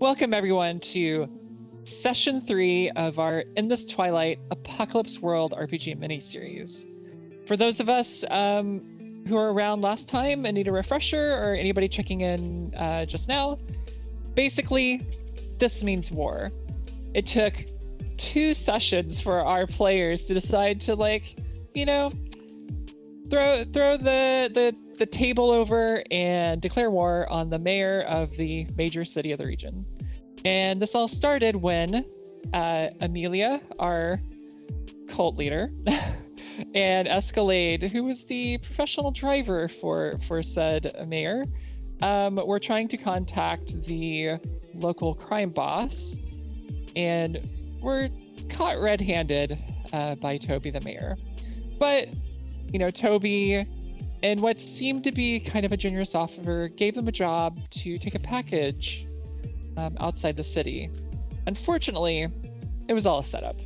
Welcome everyone to session 3 of our In This Twilight Apocalypse World RPG miniseries. For those of us who are around last time and need a refresher, or anybody checking in just now, basically this means war. It took 2 sessions for our players to decide to, like, you know, throw the table over and declare war on the mayor of the major city of the region. And this all started when Amelia, our cult leader, and Escalade, who was the professional driver for said mayor, were trying to contact the local crime boss, and were caught red-handed by Toby the mayor. But, you know, Toby, in what seemed to be kind of a generous offer, gave them a job to take a package outside the city. Unfortunately, it was all a setup.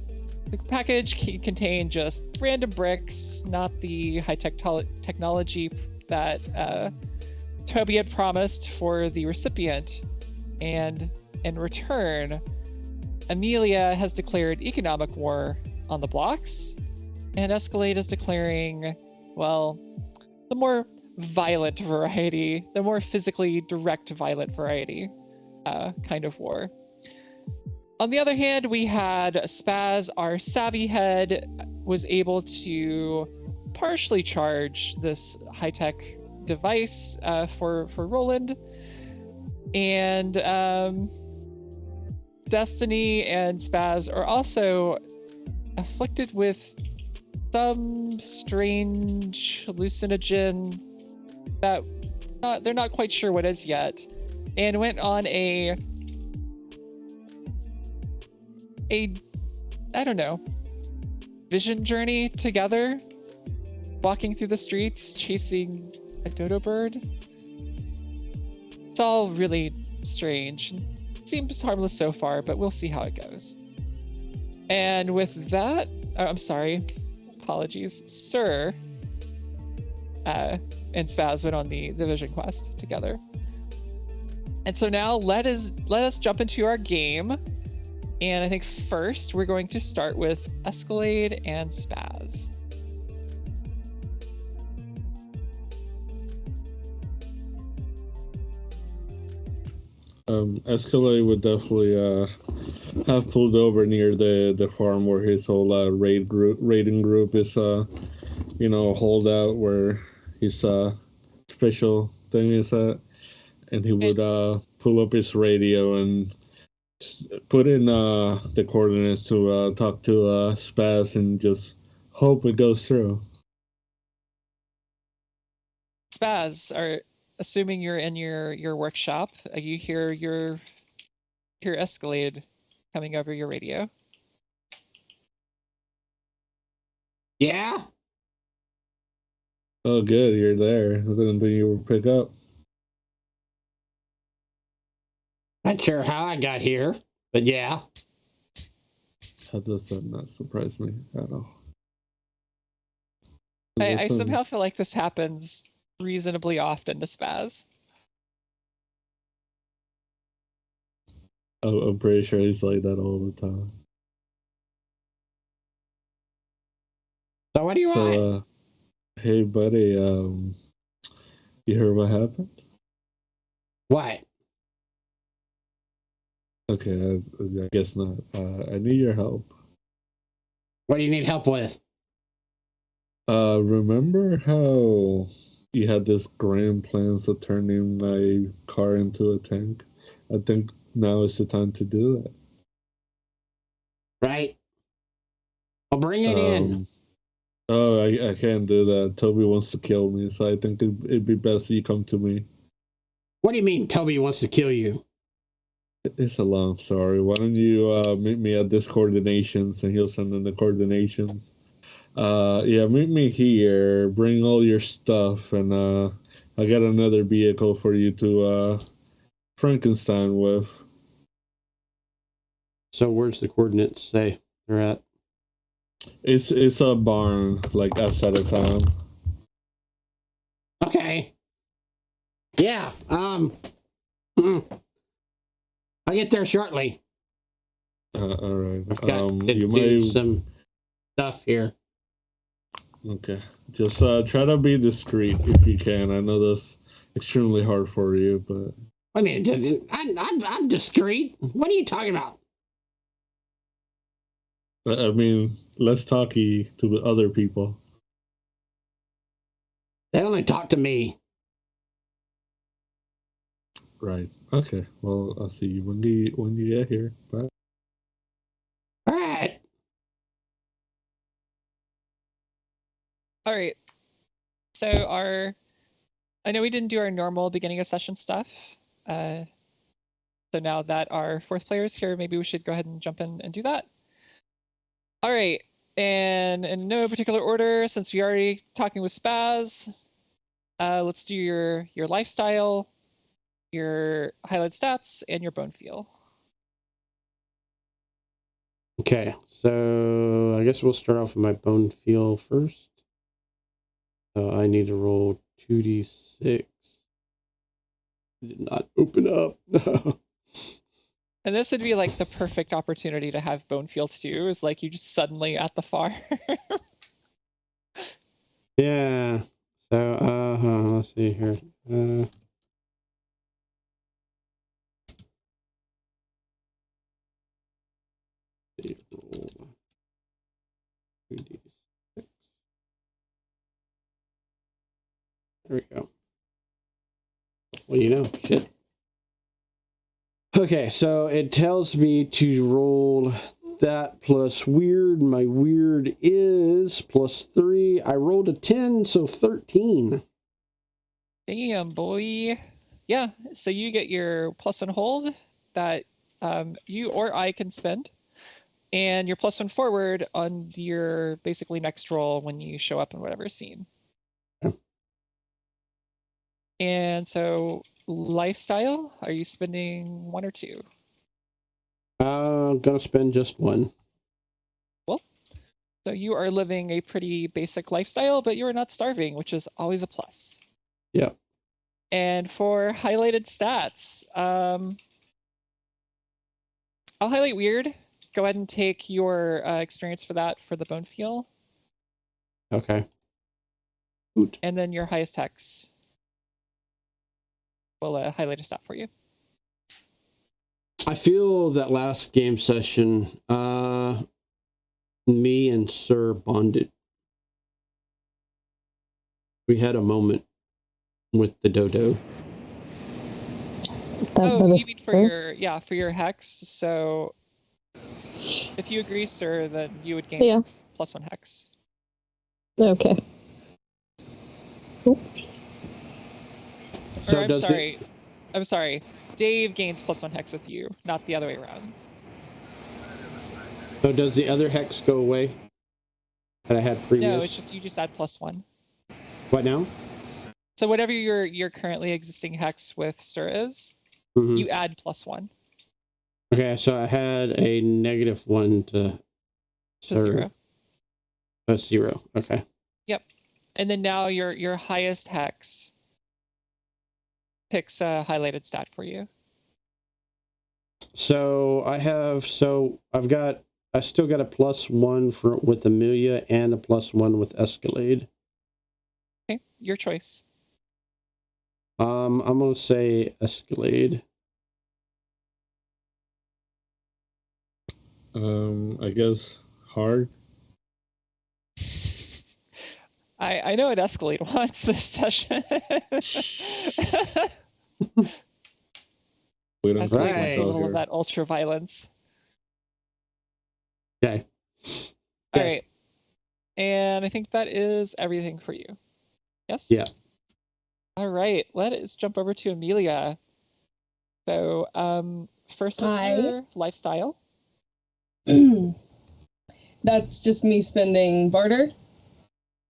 The package contained just random bricks, not the high-tech technology that Toby had promised for the recipient. And in return, Amelia has declared economic war on the blocks, and Escalade is declaring, well, the more violent variety, the more physically direct violent variety kind of war. On the other hand, we had Spaz, our savvy head, was able to partially charge this high-tech device for Roland. And Destiny and Spaz are also afflicted with some strange hallucinogen that they're not quite sure what is yet, and went on a I don't know, vision journey together, walking through the streets, chasing a dodo bird. It's all really strange. Seems harmless so far, but we'll see how it goes. And with that, I'm sorry, apologies, Sir and Spaz went on the vision quest together. And so now let us jump into our game. And I think first we're going to start with Escalade and Spaz. Escalade would definitely have pulled over near the farm where his whole raiding group is holdout, where his special thing is at, and he would pull up his radio and put in the coordinates to talk to Spaz and just hope it goes through. Spaz, assuming you're in your workshop, you hear Escalade coming over your radio. Yeah. Oh, good, you're there. I didn't think you would pick up. Not sure how I got here, but yeah. That does not surprise me at all. I somehow feel like this happens reasonably often to Spaz. Oh, I'm pretty sure he's like that all the time. So what do you want? Hey buddy, you heard what happened? What? Okay, I guess not. I need your help. What do you need help with? Remember how you had this grand plans of turning my car into a tank? I think now is the time to do that. Right. I'll bring it in. Oh, I can't do that. Toby wants to kill me, so I think it'd be best you come to me. What do you mean Toby wants to kill you? It's a long story. Why don't you meet me at this coordinations, and he'll send in the coordinations. Yeah, meet me here. Bring all your stuff, and I got another vehicle for you to Frankenstein with. So where's the coordinates say they're at? It's a barn, like us at a time. Okay. Yeah. I I'll get there shortly. All right. I've got to You do might. some stuff here. Okay. Just try to be discreet if you can. I know that's extremely hard for you, but I mean, I'm discreet. What are you talking about? I mean, less talky to the other people. They only talk to me. Right. Okay. Well, I'll see you when you get here. Bye. All right. All right. So I know we didn't do our normal beginning of session stuff. So now that our fourth player is here, maybe we should go ahead and jump in and do that. All right. And in no particular order, since we already talking with Spaz, let's do your lifestyle, your highlight stats, and your bone feel. Okay, so I guess we'll start off with my bone feel first. So I need to roll 2d6. It did not open up. And this would be like the perfect opportunity to have bone feel too, is like you just suddenly at the farm. Yeah. So let's see here. Roll 2d6. There we go. Well, you know, shit. Okay, so it tells me to roll that plus weird. My weird is +3. I rolled a 10, so 13. Damn, boy. Yeah, so you get your +1 hold that you or I can spend, and your +1 forward on your basically next roll when you show up in whatever scene. Okay. And so lifestyle, are you spending 1 or 2? I'm gonna spend just 1. Well, so you are living a pretty basic lifestyle, but you are not starving, which is always a plus. Yeah. And for highlighted stats, I'll highlight weird. Go ahead and take your experience for that for the bone feel. Okay. Hoot. And then your highest hex will highlight a stat for you. I feel that last game session, me and Sir bonded. We had a moment with the dodo. Oh, you mean for your hex? So if you agree, sir, then you would gain +1 hex. Okay. Or So I'm sorry. Dave gains +1 hex with you, not the other way around. So does the other hex go away that I had previous? No, it's just you just add +1. What now? So whatever your currently existing hex with Sir is, you add +1. Okay, so I had a -1 to Sir. 0. That's 0. Okay. Yep. And then now your highest hex picks a highlighted stat for you. So I still got a +1 with Amelia and a +1 with Escalade. Okay, your choice. I'm gonna say Escalade. I guess hard. I know what Escalade wants this session. We don't Escalade Right. wants a little of that ultra violence. Okay. All right. And I think that is everything for you. Yes? Yeah. All right. Let us jump over to Amelia. So first is your lifestyle. That's just me spending barter?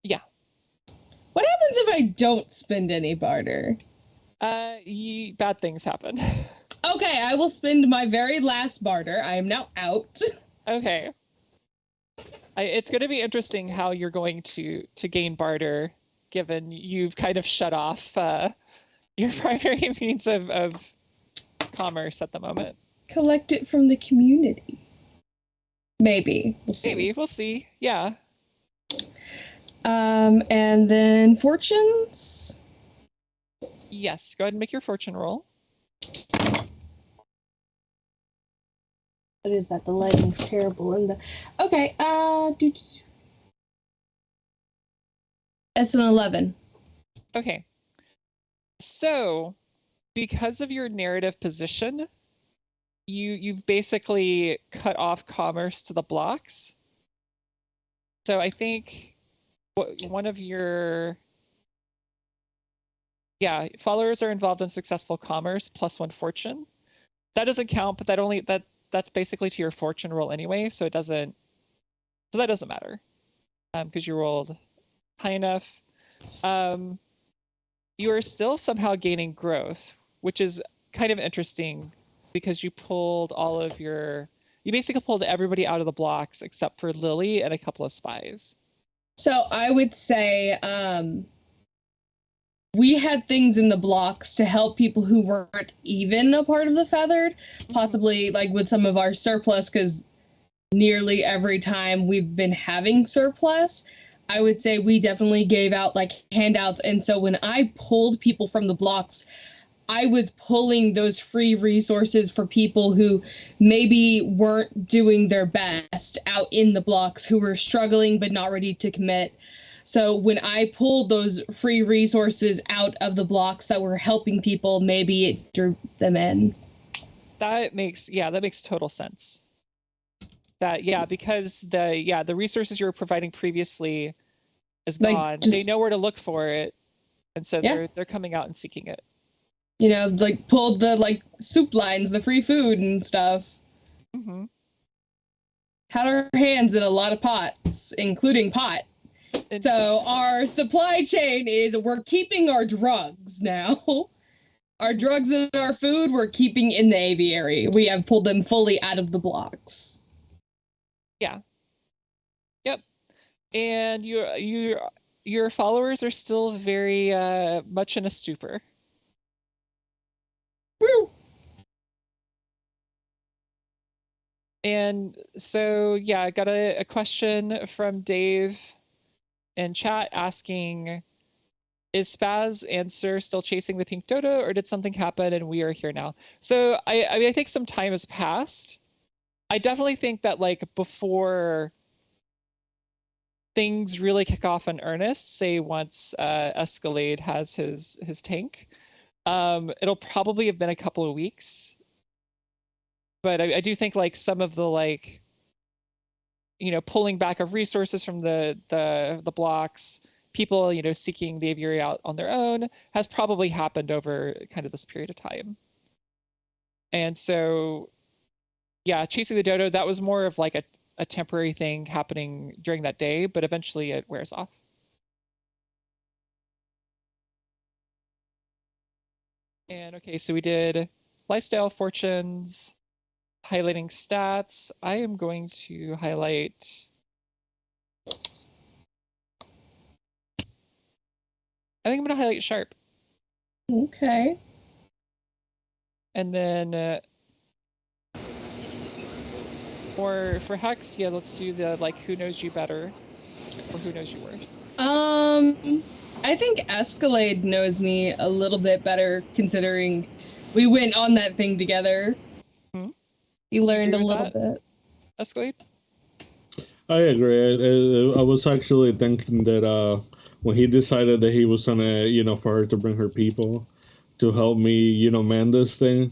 Yeah. What happens if I don't spend any barter? Bad things happen. Okay, I will spend my very last barter. I am now out. Okay. It's going to be interesting how you're going to gain barter, given you've kind of shut off your primary means of commerce at the moment. collect it from the community. Maybe. We'll see. Maybe. We'll see. Yeah. And then fortunes? Yes. Go ahead and make your fortune roll. What is that? The lighting's terrible. Okay, that's an 11. Okay. So, because of your narrative position, you've basically cut off commerce to the blocks. So I think one of your followers are involved in successful commerce +1 fortune. That doesn't count, but that's basically to your fortune roll anyway, so that doesn't matter. Because you rolled high enough. You are still somehow gaining growth, which is kind of interesting because you basically pulled everybody out of the blocks except for Lily and a couple of spies. So I would say we had things in the blocks to help people who weren't even a part of the Feathered, possibly like with some of our surplus, because nearly every time we've been having surplus, I would say we definitely gave out like handouts. And so when I pulled people from the blocks, I was pulling those free resources for people who maybe weren't doing their best out in the blocks, who were struggling but not ready to commit. So when I pulled those free resources out of the blocks that were helping people, maybe it drew them in. That makes total sense. Because the resources you were providing previously is gone. They know where to look for it, and so they're coming out and seeking it. You know, like pulled the like soup lines, the free food and stuff. Mm-hmm. Had our hands in a lot of pots, including pot. So our supply chain we're keeping our drugs now. Our drugs and our food we're keeping in the aviary. We have pulled them fully out of the blocks. Yeah. Yep. And your followers are still very much in a stupor. Woo. And so, I got a question from Dave in chat asking, is Spaz and Sir still chasing the pink dodo, or did something happen and we are here now? So I think some time has passed. I definitely think that like before things really kick off in earnest, say once Escalade has his tank, it'll probably have been a couple of weeks. But I do think like some of the like, pulling back of resources from the blocks, people, seeking the aviary out on their own has probably happened over kind of this period of time. And so, chasing the dodo, that was more of like a temporary thing happening during that day, but eventually it wears off. And okay, so we did lifestyle, fortunes, highlighting stats. I am going to highlight... I think I'm going to highlight sharp. Okay. And then for Hex, let's do the like who knows you better or who knows you worse. I think Escalade knows me a little bit better considering we went on that thing together. He learned a little bit. Escalade? I agree. I was actually thinking that when he decided that he was gonna, for her to bring her people to help me, man this thing,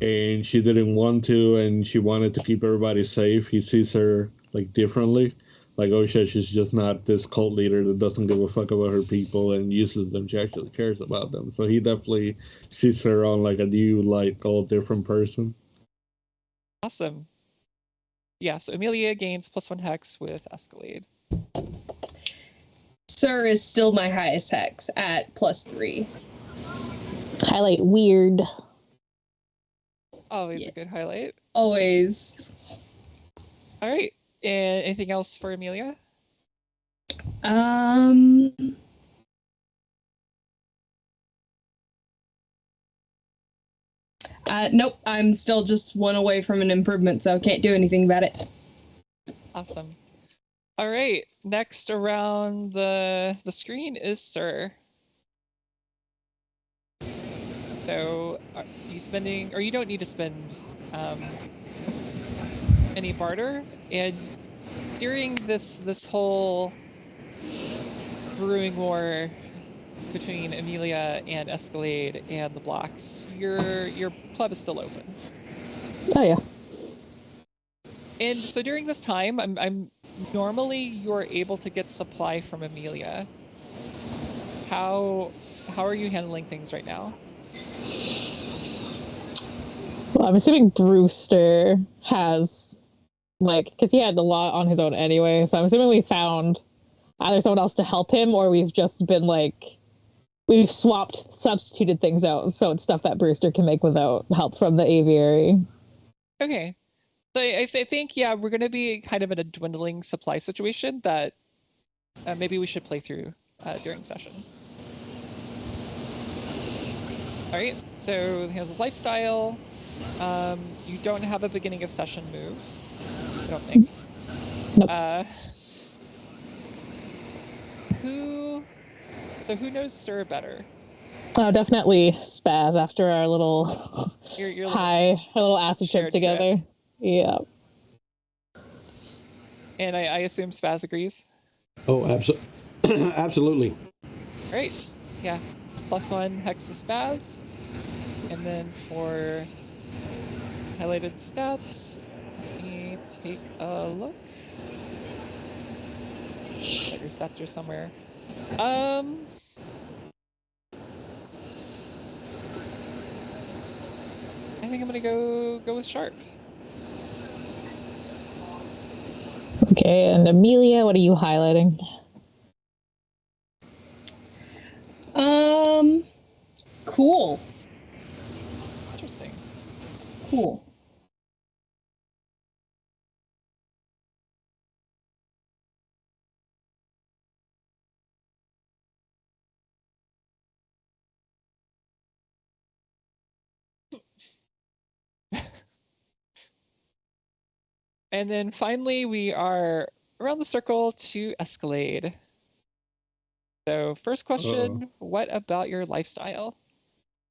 and she didn't want to, and she wanted to keep everybody safe, he sees her like differently. Like, oh shit, she's just not this cult leader that doesn't give a fuck about her people and uses them. She actually cares about them. So he definitely sees her on like a new, like, all different person. Awesome. Yeah, so Amelia gains +1 hex with Escalade. Sir is still my highest hex at +3. Highlight weird. Always a good highlight. Always. All right. And anything else for Amelia? Nope, I'm still just one away from an improvement, so can't do anything about it. Awesome. All right, next around the screen is Sir. So, are you spending, or you don't need to spend any barter, and during this whole brewing war between Amelia and Escalade and the blocks, your club is still open. Oh yeah. And so during this time, I'm normally you're able to get supply from Amelia. How are you handling things right now? Well, I'm assuming Brewster has, like, because he had a lot on his own anyway, so I'm assuming we found either someone else to help him, or we've just been, like, we've substituted things out, so it's stuff that Brewster can make without help from the aviary. Okay. So I think, yeah, we're going to be kind of in a dwindling supply situation that maybe we should play through during session. All right, so here's a lifestyle. You don't have a beginning of session move, I don't think. Nope. Who knows Sir better? Oh, definitely Spaz after our little Your our little acid trip together. Trip. Yeah. And I assume Spaz agrees? Oh, absolutely. Great. Yeah. +1 hex to Spaz. And then for highlighted stats, let me take a look. Your stats are somewhere. I think I'm gonna go with Sharp. Okay, and Amelia, what are you highlighting? Cool. Interesting. Cool. And then finally, we are around the circle to Escalade. So first question, what about your lifestyle?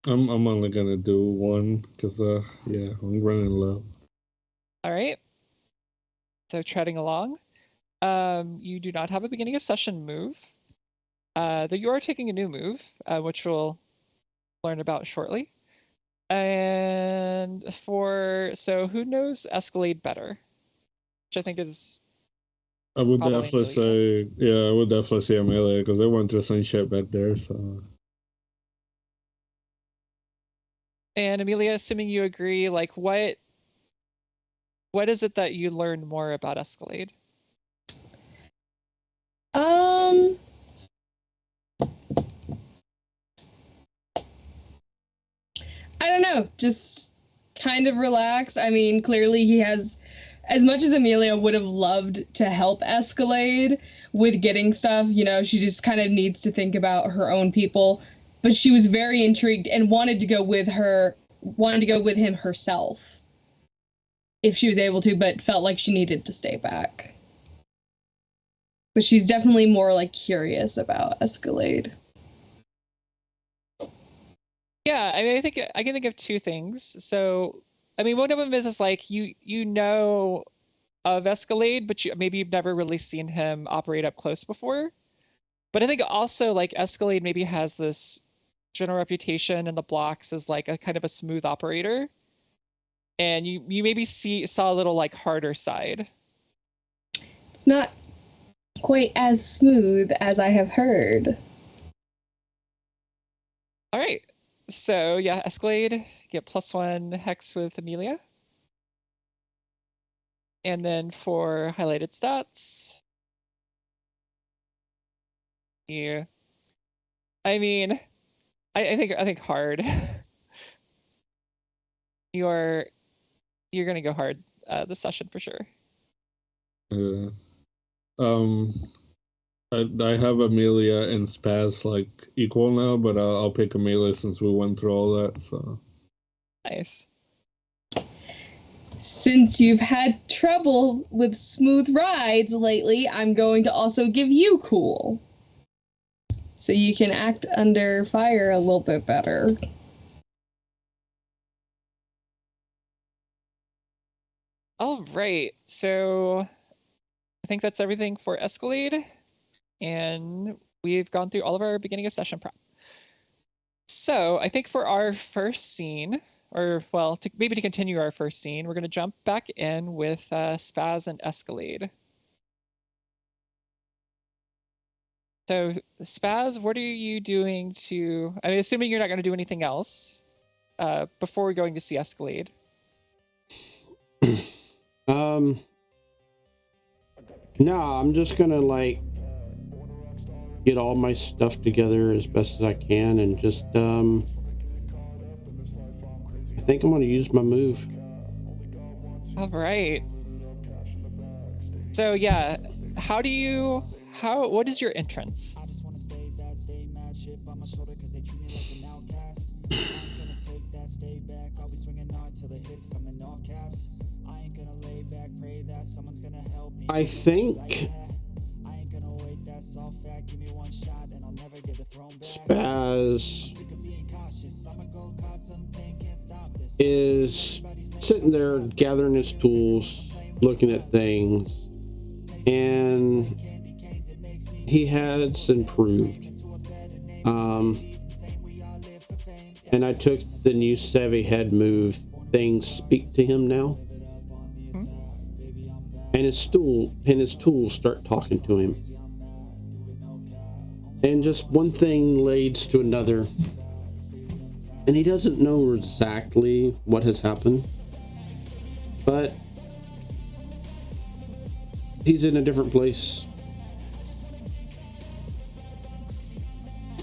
I'm only gonna do one because yeah, I'm running low. All right. So treading along. You do not have a beginning of session move. Though you are taking a new move, which we'll learn about shortly. And so who knows Escalade better? Which I think is I would probably definitely Amelia. say, yeah, I would definitely say Amelia because they went through some shit back there. So, and Amelia, assuming you agree, like what is it that you learned more about Escalade? I don't know, just kind of relax. I mean, clearly he has, as much as Amelia would have loved to help Escalade with getting stuff, you know, she just kind of needs to think about her own people. But she was very intrigued and wanted to go with him herself if she was able to, but felt like she needed to stay back. But she's definitely more like curious about Escalade. Yeah, I mean, I think I can think of two things. So, I mean, one of them is like you know of Escalade, but maybe you've never really seen him operate up close before. But I think also like Escalade maybe has this general reputation in the blocks as like a kind of a smooth operator, and you maybe saw a little like harder side. It's not quite as smooth as I have heard. All right. So yeah, Escalade, get +1 hex with Amelia. And then for highlighted stats, yeah. I mean, I think hard. You're gonna go hard this session for sure. yeah. I have Amelia and Spaz like equal now, but I'll pick Amelia since we went through all that. So Nice. Since you've had trouble with smooth rides lately, I'm going to also give you cool. So you can act under fire a little bit better. All right, so I think that's everything for Escalade, and we've gone through all of our beginning of session prep. So I think for our first scene, or well, maybe to continue our first scene, we're going to jump back in with Spaz and Escalade. So Spaz, what are you doing to, I mean, assuming you're not going to do anything else before we're going to see Escalade? No, I'm just gonna like get all my stuff together as best as I can and just I think I'm gonna use my move. All right. So yeah, what is your entrance? I think Spaz is sitting there gathering his tools, looking at things, and he has improved. And I took the new savvy head move, things speak to him now. And his tools start talking to him. And just one thing leads to another. And he doesn't know exactly what has happened. But he's in a different place.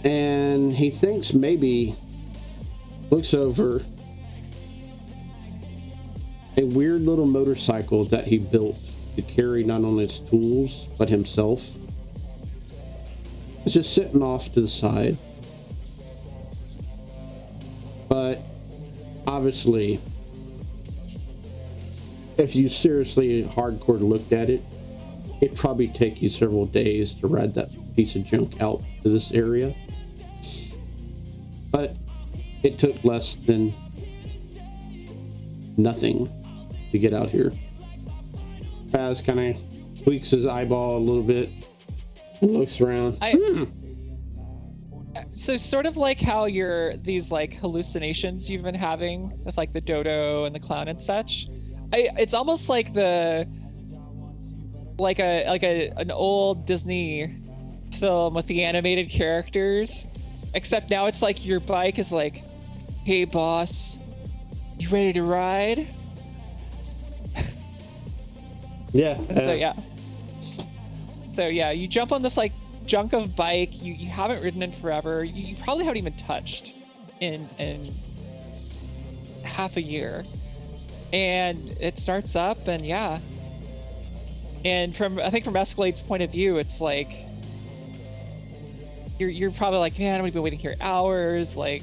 And he thinks maybe, looks over a weird little motorcycle that he built to carry not only his tools, but himself. It's just sitting off to the side. But obviously, if you seriously hardcore looked at it, it'd probably take you several days to ride that piece of junk out to this area. But it took less than nothing to get out here. Spaz kind of tweaks his eyeball a little bit and looks around. So sort of like how these like hallucinations you've been having with like the dodo and the clown and such. It's almost like an old Disney film with the animated characters, except now it's like your bike is like, hey boss, you ready to ride? Yeah. So yeah, you jump on this like junk of bike you haven't ridden in forever. You probably haven't even touched in half a year, and it starts up, and yeah. And I think from Escalade's point of view, it's like you're probably like, man, I've been waiting here hours. Like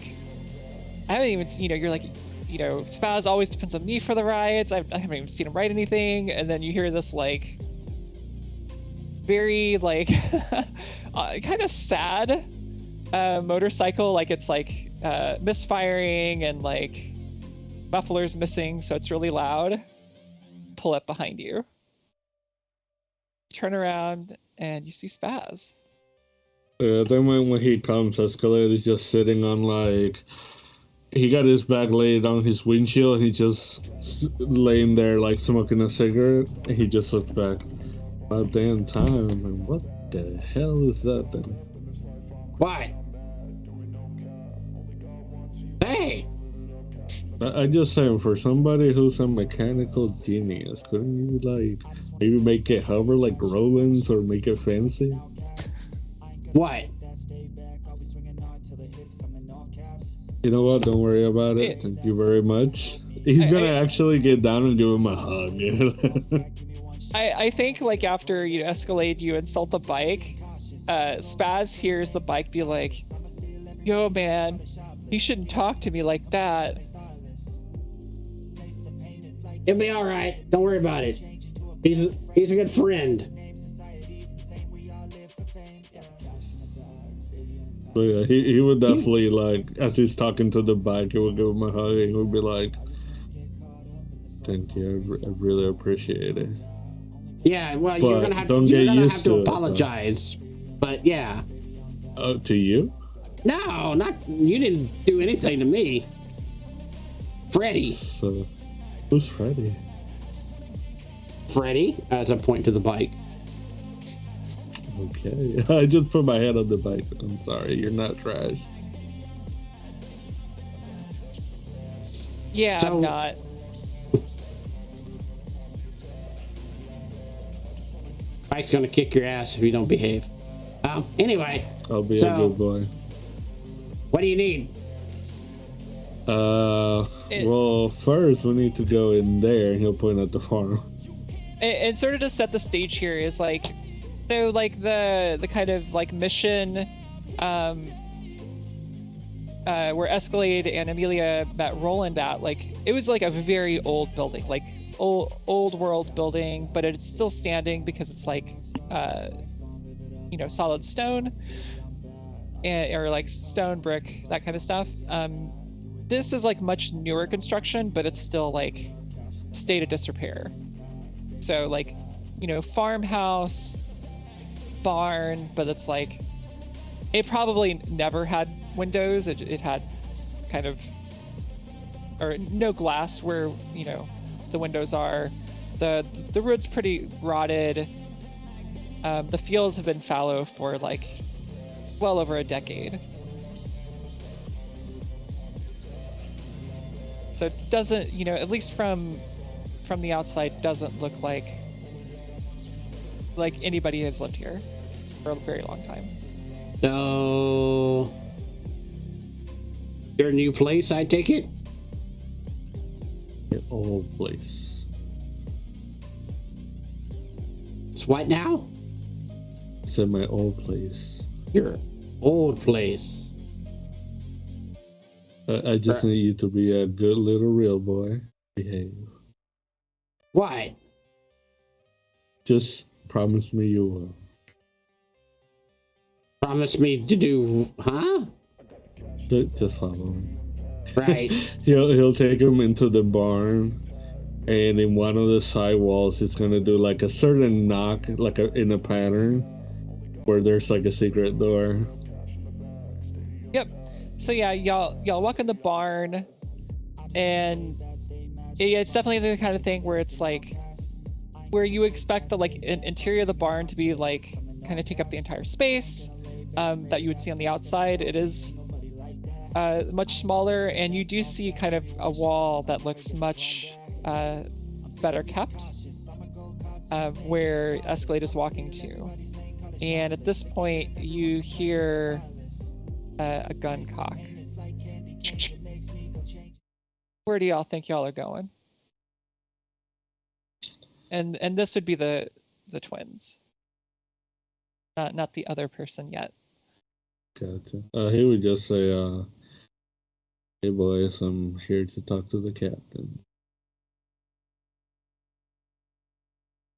I haven't even, you're like, Spaz always depends on me for the rides. I haven't even seen him ride anything. And then you hear this like very like kind of sad motorcycle, like it's like misfiring and like muffler's missing, so it's really loud. Pull up behind you. Turn around and you see Spaz. Then when he comes, Escalade is just sitting on like, he got his bag laid on his windshield, and he just laying there like smoking a cigarette, and he just looks back. About damn time, and what the hell is that then? What? Hey! I'm just saying, for somebody who's a mechanical genius, couldn't you like maybe make it hover like Roland's or make it fancy? What? You know what? Don't worry about it. Thank you very much. He's gonna actually get down and give him a hug. I think like after you Escalade, you insult the bike. Spaz hears the bike be like, "Yo, man, you shouldn't talk to me like that." It'll be all right. Don't worry about it. He's a good friend. But yeah, he would definitely like as he's talking to the bike, he would give him a hug and he would be like, "Thank you, I really appreciate it." Yeah, well, But you're gonna have don't to, get used have to to it, though. apologize. But yeah, To you? no, not you didn't do anything to me. Freddie. So, who's Freddy? Freddie, as I point to the bike. Okay, I just put my head on the bike. I'm sorry, you're not trash. Yeah, So- I'm not. Bike's gonna kick your ass if you don't behave. Anyway, I'll be a So- good boy. what do you need? Well, first we need to go in there. He'll point at the farm. And sort of to set the stage here is like, so like the kind of like mission, where Escalade and Amelia met Roland at, like it was like a very old building, like old world building, but it's still standing because it's like, solid stone, or like stone brick, that kind of stuff. This is like much newer construction, but it's still like state of disrepair. So like, farmhouse, barn, but it's like, it probably never had windows. It had kind of, or no glass where, the windows are. The road's pretty rotted. The fields have been fallow for like well over a decade. So it doesn't, at least from the outside, doesn't look like anybody has lived here for a very long time. So, your new place, I take it? The old place. It's what now? It's in my old place. Your old place. I just need you to be a good little real boy. Behave. What? Just promise me you will. Promise me to do, huh? Just follow him. Right. He'll take him into the barn, and in one of the side walls, he's gonna do like a certain knock, like in a pattern, where there's like a secret door. Yep. So yeah, y'all walk in the barn, and it's definitely the kind of thing where it's like, where you expect the like interior of the barn to be like kind of take up the entire space that you would see on the outside. It is much smaller, and you do see kind of a wall that looks much better kept, where Escalade is walking to. And at this point, you hear a gun cock. Where do y'all think y'all are going? And this would be the twins, not the other person yet. Gotcha. He would just say, "Hey boys, I'm here to talk to the captain."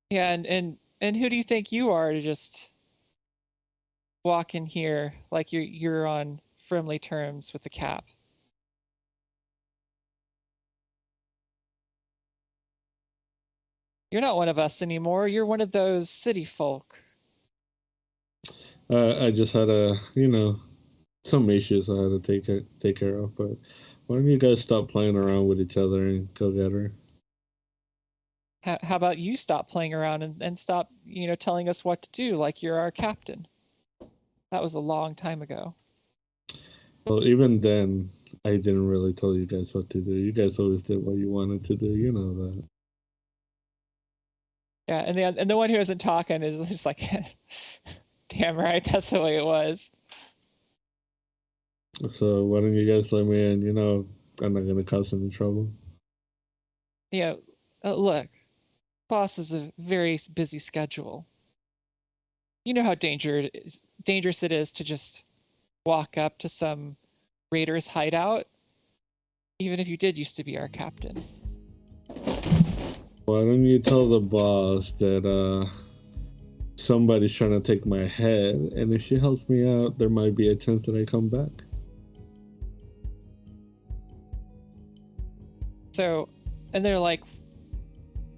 Yeah, and who do you think you are to just walk in here like you're on friendly terms with the cap? You're not one of us anymore. You're one of those city folk. I just had some issues I had to take care of. But why don't you guys stop playing around with each other and go get her? How about you stop playing around and stop, telling us what to do like you're our captain? That was a long time ago. Well, even then, I didn't really tell you guys what to do. You guys always did what you wanted to do. You know that. Yeah, and the one who isn't talking is just like, damn right, that's the way it was. So why don't you guys let me in? I'm not gonna cause any trouble. Yeah, look, boss is a very busy schedule. You know how dangerous it is to just walk up to some raider's hideout, even if you did used to be our captain. Why don't you tell the boss that somebody's trying to take my head, and if she helps me out, there might be a chance that I come back. So, and they're like,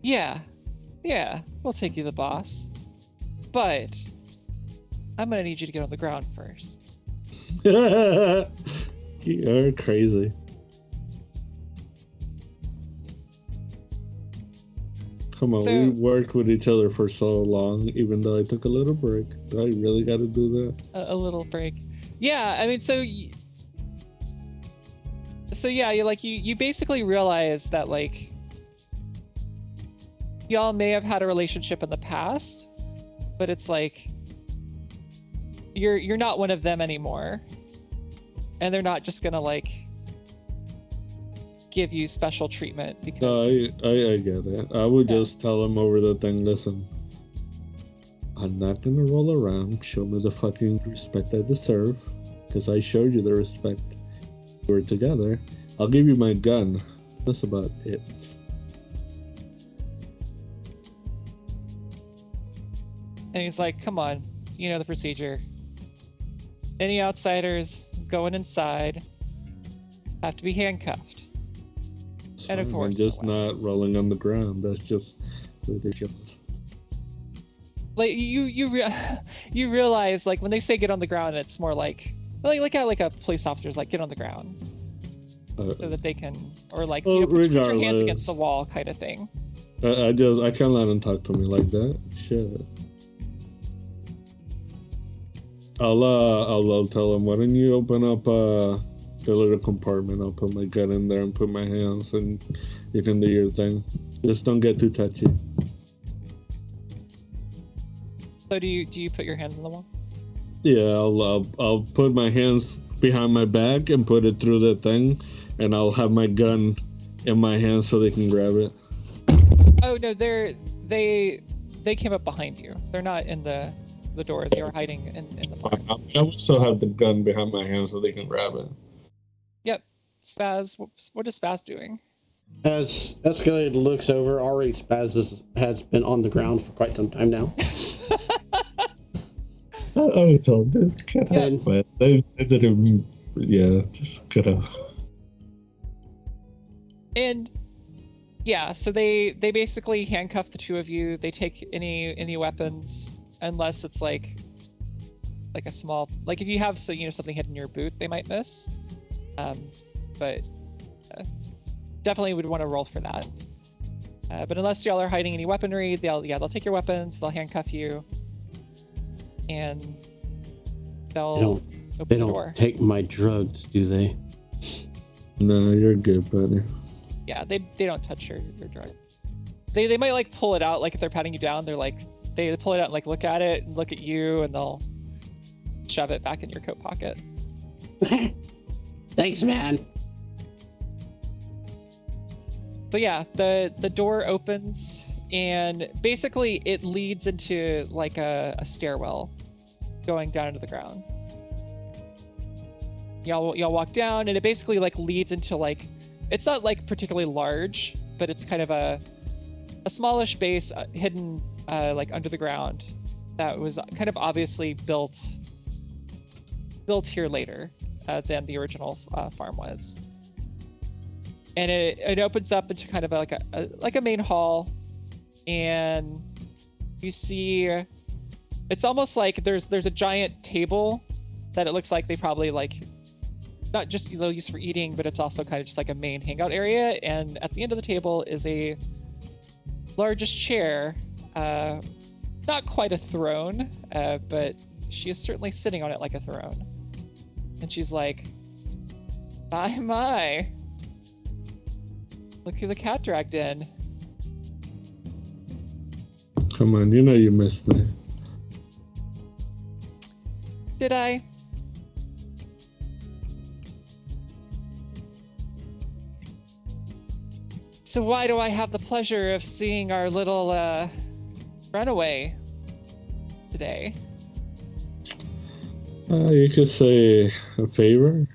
yeah, we'll take you to the boss. But I'm gonna need you to get on the ground first. You're crazy. Come on, we worked with each other for so long, even though I took a little break. Do I really got to do that? A little break. Yeah, I mean, so yeah, you basically realize that like y'all may have had a relationship in the past, but it's like you're not one of them anymore, and they're not just gonna like give you special treatment because I get it. I would just tell them over the thing, listen, I'm not gonna roll around, show me the fucking respect I deserve, because I showed you the respect. We're together. I'll give you my gun. That's about it. And he's like, come on, you know the procedure. Any outsiders going inside have to be handcuffed. And of course, I'm just not rolling on the ground. That's just ridiculous. Like you realize like when they say get on the ground, it's more like a police officer's like get on the ground so that they can, or like put your hands against the wall kind of thing. I can't let them talk to me like that. Shit. I'll tell them, why don't you open up the little compartment? I'll put my gun in there and put my hands, and you can do your thing. Just don't get too touchy. So do you put your hands on the wall? Yeah, I'll put my hands behind my back and put it through the thing, and I'll have my gun in my hand so they can grab it. Oh no, they came up behind you. They're not in the door. They are hiding in the barn. I would still have the gun behind my hand so they can grab it. Yep. Spaz, what is Spaz doing? As Escalade looks over, already Spaz has been on the ground for quite some time now. I told them, but they didn't. Yeah, just could have. And yeah, so they basically handcuff the two of you. They take any weapons, unless it's like a small, like if you have something hidden in your boot, they might miss. But definitely would want to roll for that. But unless y'all are hiding any weaponry, they'll take your weapons, they'll handcuff you, and they'll open the door. Take my drugs, do they? No, you're good, buddy. Yeah, they don't touch your drug. They might like pull it out, like if they're patting you down, they're like they pull it out and like look at it and look at you, and they'll shove it back in your coat pocket. Thanks, man. So yeah, the door opens, and basically it leads into like a stairwell going down into the ground. Y'all walk down, and it basically like leads into like, it's not like particularly large, but it's kind of a smallish base hidden like under the ground that was kind of obviously built here later than the original farm was. And it opens up into kind of like a main hall, and you see it's almost like there's a giant table that it looks like they probably like not just use for eating, but it's also kind of just like a main hangout area. And at the end of the table is a largest chair, not quite a throne, but she is certainly sitting on it like a throne. And she's like, my. Look who the cat dragged in. Come on, you know you missed me. Did I? So why do I have the pleasure of seeing our little runaway today? You could say a favor.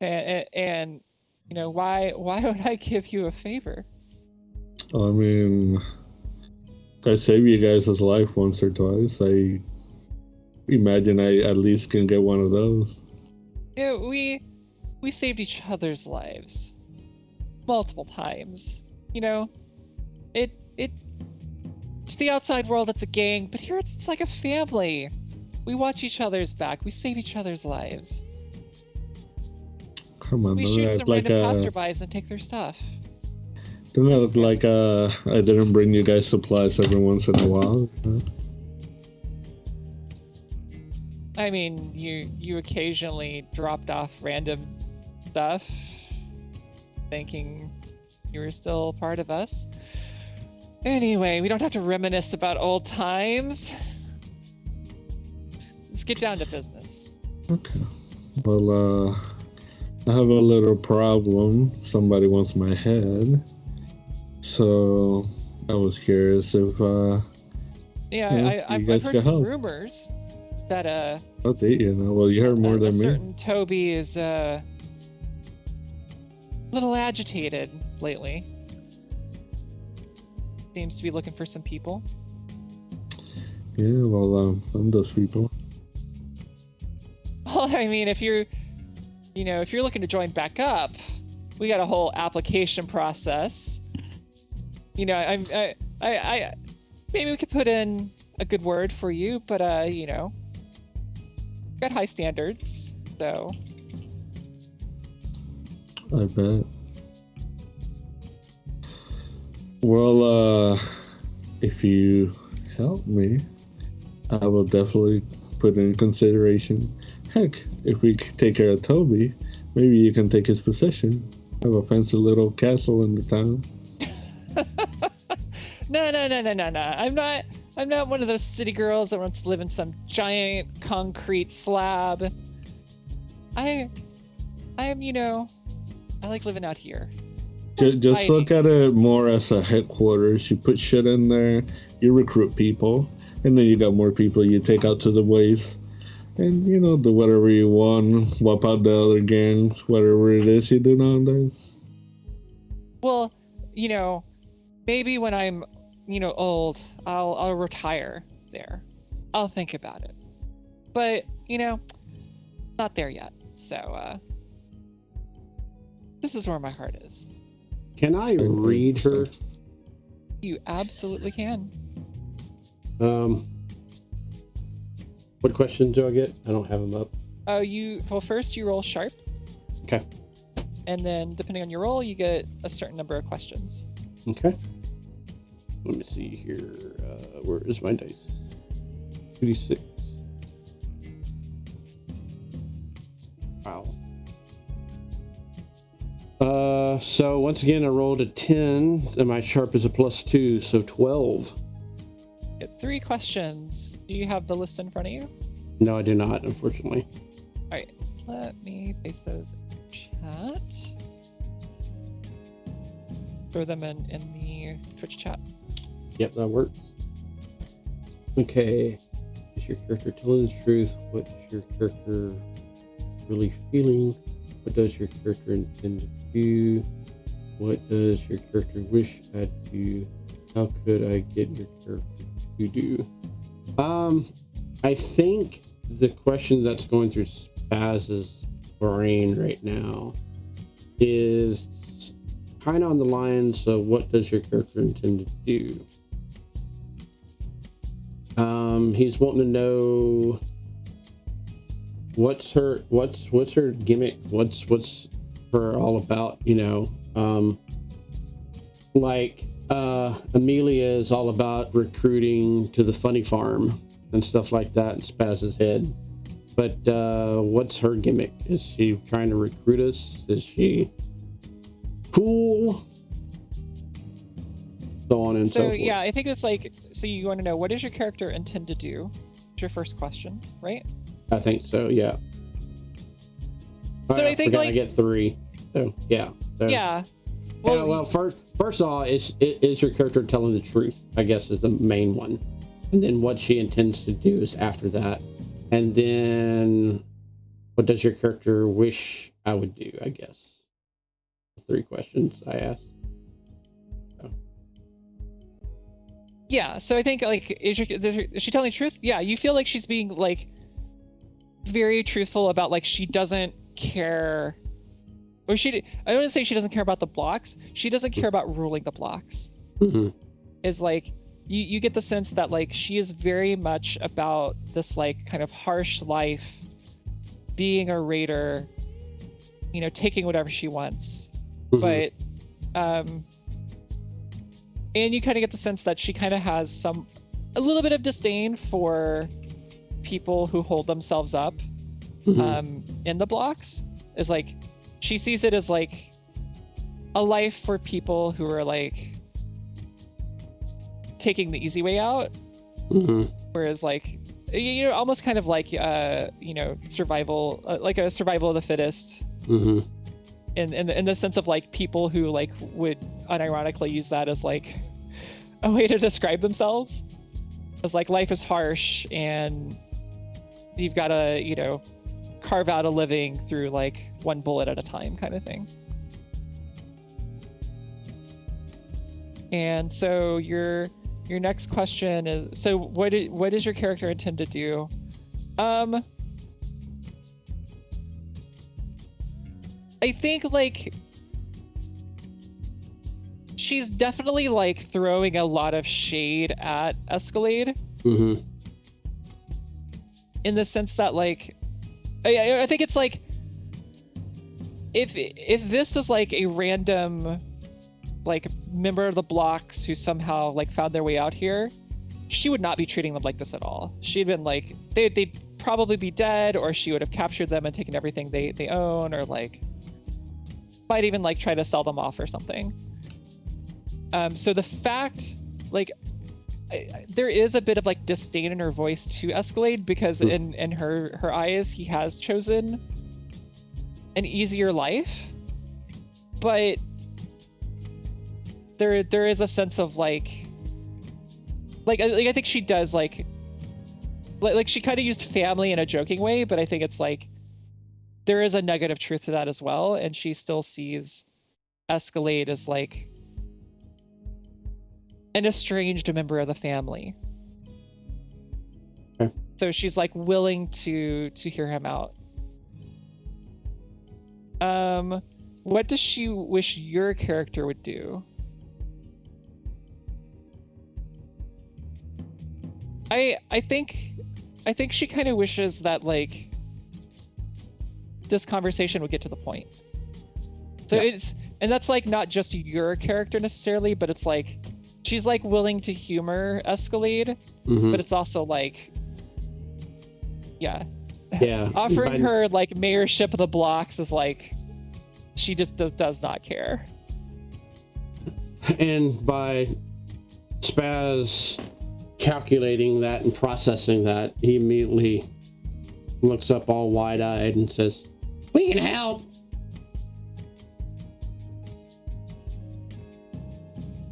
And why would I give you a favor? I mean, I saved you guys' life once or twice. I imagine I at least can get one of those. Yeah, we saved each other's lives multiple times. It to the outside world it's a gang, but here it's like a family. We watch each other's back. We save each other's lives. Come on, We don't shoot act some like random passerbys and take their stuff. don't act like I didn't bring you guys supplies every once in a while. I mean, you occasionally dropped off random stuff, thinking you were still part of us. Anyway, we don't have to reminisce about old times. Let's get down to business. Okay. Well, I have a little problem. Somebody wants my head. So I was curious if Yeah, I've guys heard can some help. rumors that Well, you heard more a than me. certain Toby is a little agitated lately. Seems to be looking for some people. Yeah, well, I'm those people. Well, I mean, if you're looking to join back up, we got a whole application process. I maybe we could put in a good word for you, but got high standards, so. I bet. Well, if you help me, I will definitely put in consideration. Heck, if we take care of Toby, maybe you can take his possession. Have a fancy little castle in the town. No. I'm not one of those city girls that wants to live in some giant concrete slab. I like living out here. Just look at it more as a headquarters. You put shit in there, you recruit people, and then you got more people you take out to the ways. And, do whatever you want, wipe out the other gangs, whatever it is you do nowadays. Well, maybe when I'm, old, I'll retire there. I'll think about it. But, not there yet. So, this is where my heart is. Can I read her? You absolutely can. What questions do I get? I don't have them up. First you roll sharp. Okay. And then depending on your roll, you get a certain number of questions. Okay. Let me see here. Where is my dice? 2d6. Wow. So once again, I rolled a 10, and my sharp is a +2, so 12. Get 3 questions. Do you have the list in front of you? No, I do not, unfortunately. All right, let me paste those in chat. Throw them in the Twitch chat. Yep, that works. Okay. Is your character telling the truth? What's your character really feeling? What does your character intend to do? What does your character wish I'd do? How could I get your character to do? I think the question that's going through Spaz's brain right now is kind of on the lines of what does your character intend to do? He's wanting to know what's her gimmick, what's her all about, Amelia is all about recruiting to the funny farm and stuff like that in Spaz's head. But what's her gimmick? Is she trying to recruit us? Is she cool? So on and so forth. Yeah, I think it's so you want to know, what does your character intend to do? It's your first question, right? I think so, yeah. So I think I get 3. So yeah. So, yeah. Well, first of all, is your character telling the truth? I guess is the main one, and then what she intends to do is after that, and then what does your character wish I would do? I guess. 3 questions I asked. Yeah, so I think like is she telling the truth? Yeah, you feel like she's being like very truthful about like she doesn't care, or I don't want to say she doesn't care about the blocks. She doesn't care about ruling the blocks. Mm-hmm. Is like you get the sense that like she is very much about this like kind of harsh life, being a raider, you know, taking whatever she wants. Mm-hmm. But and you kind of get the sense that she kind of has a little bit of disdain for people who hold themselves up in the blocks. Is like she sees it as like a life for people who are like taking the easy way out, whereas like, you know, almost kind of like you know, survival, like a survival of the fittest, in the sense of like people who like would unironically use that as like a way to describe themselves, as like life is harsh and you've got to, you know, carve out a living through like one bullet at a time kind of thing. And so your next question is, so what does your character intend to do? I think like she's definitely like throwing a lot of shade at Escalade. In the sense that like I think it's like if this was like a random like member of the blocks who somehow like found their way out here, she would not be treating them like this at all. She'd been like they'd probably be dead, or she would have captured them and taken everything they own, or like might even like try to sell them off or something. So the fact like there is a bit of like disdain in her voice to Escalade, because in her eyes he has chosen an easier life, but there is a sense of like I think she does like she kind of used family in a joking way, but I think it's like there is a nugget of truth to that as well, and she still sees Escalade as like an estranged member of the family. Okay. So she's like willing to hear him out. What does she wish your character would do? I think she kind of wishes that like this conversation would get to the point. So yeah. And that's like not just your character necessarily, but it's like she's like willing to humor Escalade, but it's also like offering her like mayorship of the blocks is like she just does not care. And by Spaz calculating that and processing that, he immediately looks up all wide-eyed and says, "We can help."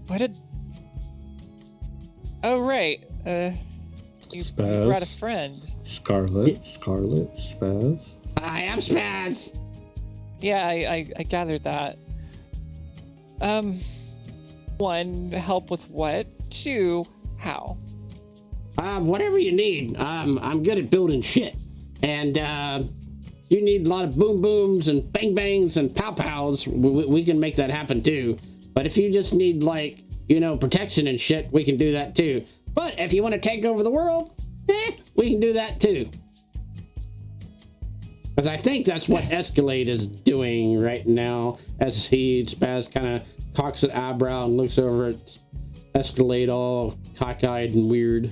What did... Oh, right. You brought a friend. Scarlet, Spaz. I am Spaz. Yeah, I gathered that. 1, help with what? 2, how? Whatever you need. I'm good at building shit. And you need a lot of boom booms and bang bangs and pow pows. We can make that happen too. But if you just need like, you know, protection and shit, we can do that too. But if you want to take over the world, we can do that too. Because I think that's what Escalade is doing right now, as Spaz kind of cocks an eyebrow and looks over at Escalade all cockeyed and weird.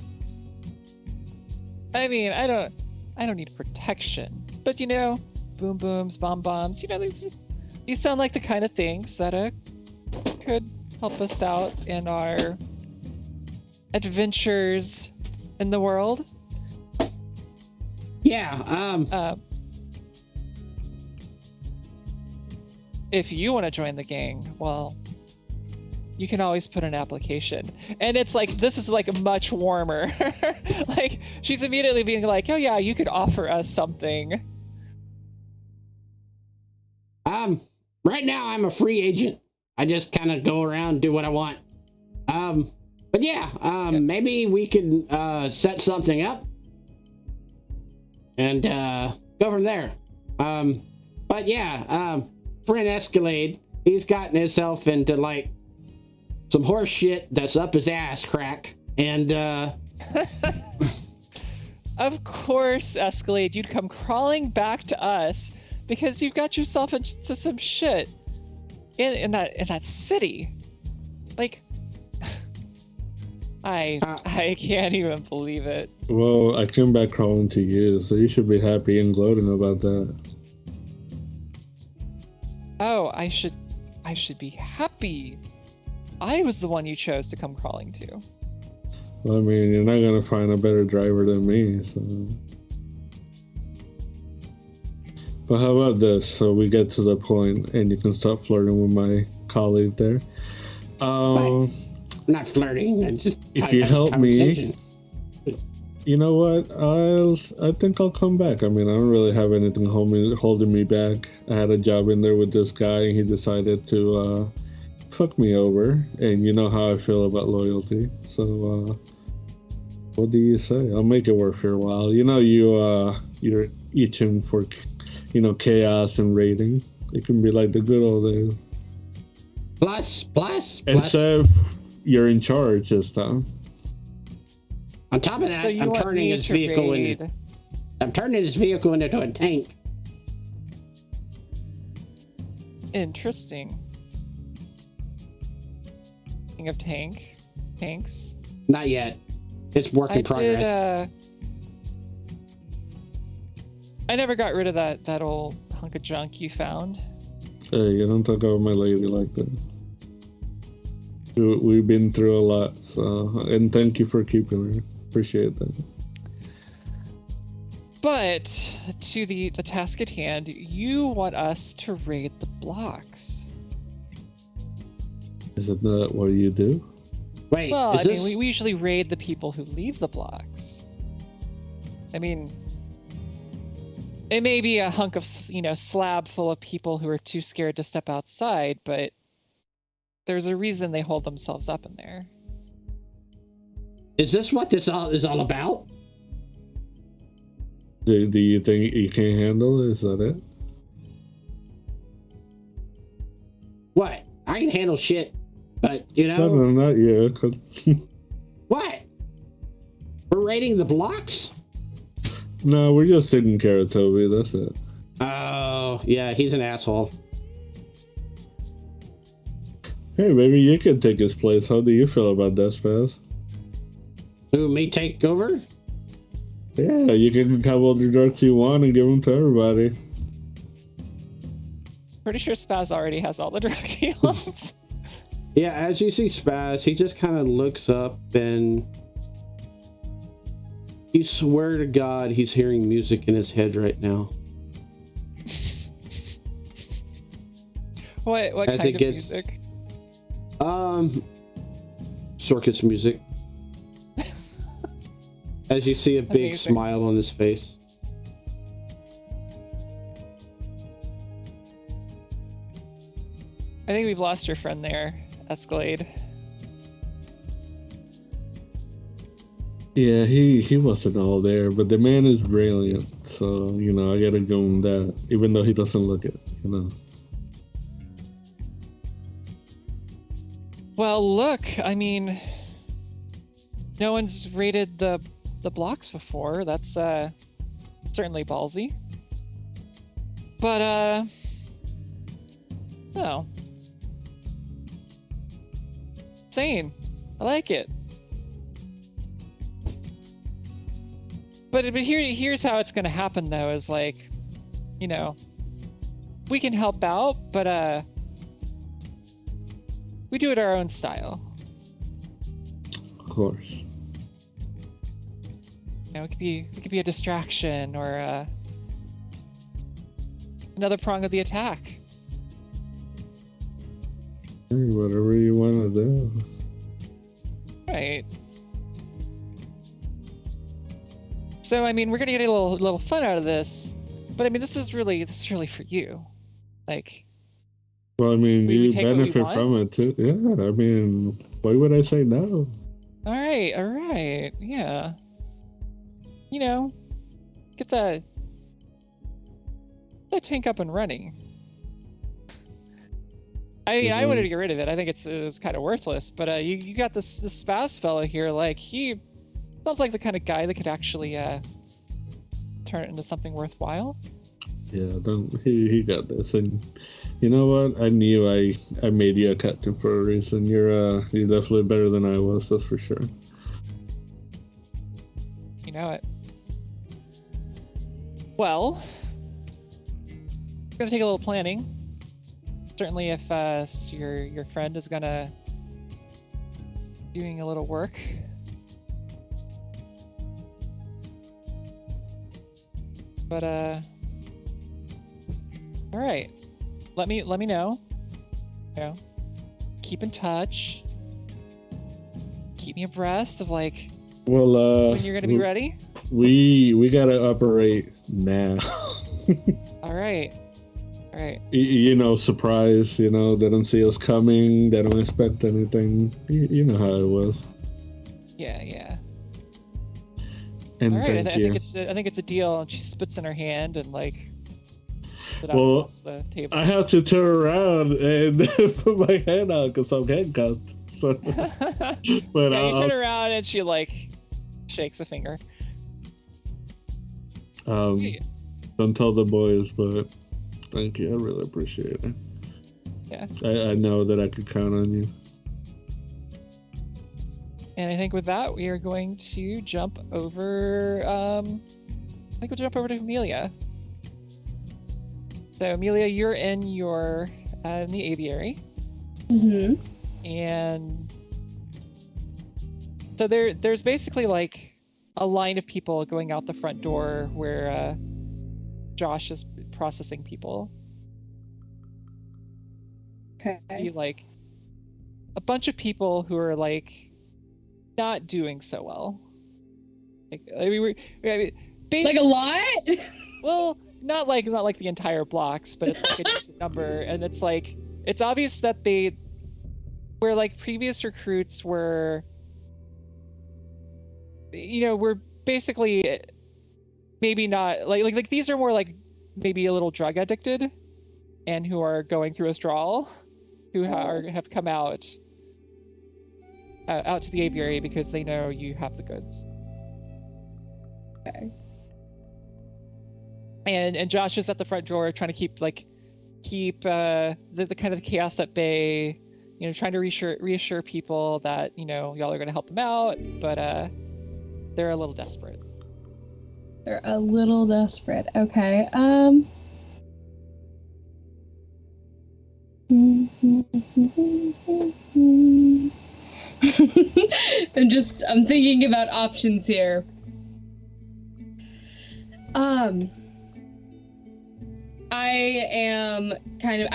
I mean, I don't need protection, but you know, boom booms, bomb bombs, you know, these sound like the kind of things that could help us out in our adventures in the world. Yeah, if you want to join the gang, well, you can always put an application. And it's like, this is like much warmer. Like, she's immediately being like, oh yeah, you could offer us something. right now I'm a free agent. I just kind of go around, do what I want. But yeah, maybe we could set something up and go from there. But yeah, friend Escalade, he's gotten himself into like some horse shit that's up his ass crack, and of course, Escalade, you'd come crawling back to us because you've got yourself into some shit in that city. Like, I can't even believe it. Well, I came back crawling to you, so you should be happy and gloating about that. Oh, I should be happy. I was the one you chose to come crawling to. Well, I mean, you're not gonna find a better driver than me, so. But how about this? So we get to the point, and you can stop flirting with my colleague there. I'm not flirting. I just if you help me, you know what? I think I'll come back. I mean, I don't really have anything holding me back. I had a job in there with this guy, and he decided to fuck me over. And you know how I feel about loyalty. So, what do you say? I'll make it work for a while. You know, you're itching for, chaos and raiding. It can be like the good old days. Plus. Except you're in charge this time. On top of that, So I'm turning his vehicle into a tank. Interesting. Speaking of tanks. Not yet. It's work in progress. I never got rid of that old hunk of junk you found. Hey, you don't talk about my lady like that. We've been through a lot, so, and thank you for keeping her. Appreciate that. But to the task at hand, you want us to raid the blocks. Isn't that what you do? Wait, Well, we usually raid the people who leave the blocks. I mean, it may be a hunk of, slab full of people who are too scared to step outside, but there's a reason they hold themselves up in there. Is this what this is all about? Do you think you can handle it? Is that it? What? I can handle shit, but No, not you. What? We're raiding the blocks? No, we're just taking care of Toby. That's it. Oh, yeah, he's an asshole. Hey, maybe you can take his place. How do you feel about that, Spaz? Who, me take over? Yeah, you can have all the drugs you want and give them to everybody. Pretty sure Spaz already has all the drug he wants. Yeah, as you see Spaz, he just kind of looks up and you swear to God he's hearing music in his head right now. What As kind it of gets- music? Circus music. As you see a big Amazing. smile on his face. I think we've lost your friend there, Escalade. Yeah, he wasn't all there, but the man is brilliant. So, I gotta give him that, even though he doesn't look it, Well, look, I mean, no one's raided the blocks before. That's certainly ballsy. But no. Insane. I like it. But here's how it's gonna happen though, is like, we can help out, but we do it our own style. Of course. It could be a distraction or another prong of the attack. Hey, whatever you want to do. Right. So I mean, we're gonna get a little fun out of this, but I mean, this is really for you. Like, Well, I mean, We you take what we benefit want? from it too. Yeah, I mean, why would I say no? All right, yeah. You know, get that tank up and running. I mean, I wanted to get rid of it. I think it's kind of worthless. But you got this Spaz fellow here. Like, he sounds like the kind of guy that could actually turn it into something worthwhile. Yeah, he got this, and you know what? I knew I made you a captain for a reason. You're definitely better than I was, that's for sure. You know it. Well, it's gonna take a little planning. Certainly, if your friend is gonna doing a little work. But all right. Let me know. You know, keep in touch. Keep me abreast of like when you're gonna be ready. We gotta operate now. All right. You know, surprise. You know, they don't see us coming. They don't expect anything. You know how it was. Yeah. And all right. I thank you. think it's a deal. And she spits in her hand and like. Well, across the table. I have to turn around and put my hand out because I'm handcuffed. So, but yeah, you turn around and she like shakes a finger. Don't tell the boys, but thank you. I really appreciate it. Yeah. I know that I could count on you. And I think with that, we are going to jump over. I think we'll jump over to Amelia. So Amelia, you're in in the aviary. Mm-hmm. And so there's basically like a line of people going out the front door where Josh is processing people. Okay. You like a bunch of people who are like not doing so well. Like Like a lot? Well, not like the entire blocks, but it's like a decent number, and it's like it's obvious that where like previous recruits were, you know, were basically maybe not like these are more like maybe a little drug addicted, and who are going through withdrawal, who have come out to the aviary because they know you have the goods. Okay. And Josh is at the front door trying to keep the kind of chaos at bay, you know, trying to reassure people that, you know, y'all are going to help them out, but they're a little desperate. They're a little desperate. Okay. I'm thinking about options here.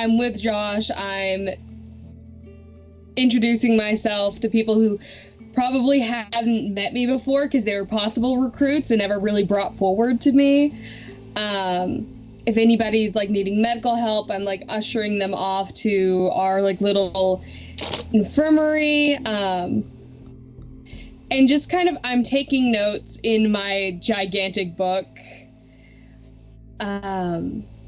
I'm with Josh. I'm introducing myself to people who probably hadn't met me before because they were possible recruits and never really brought forward to me. If anybody's like needing medical help, I'm like ushering them off to our like little infirmary. And just kind of, I'm taking notes in my gigantic book.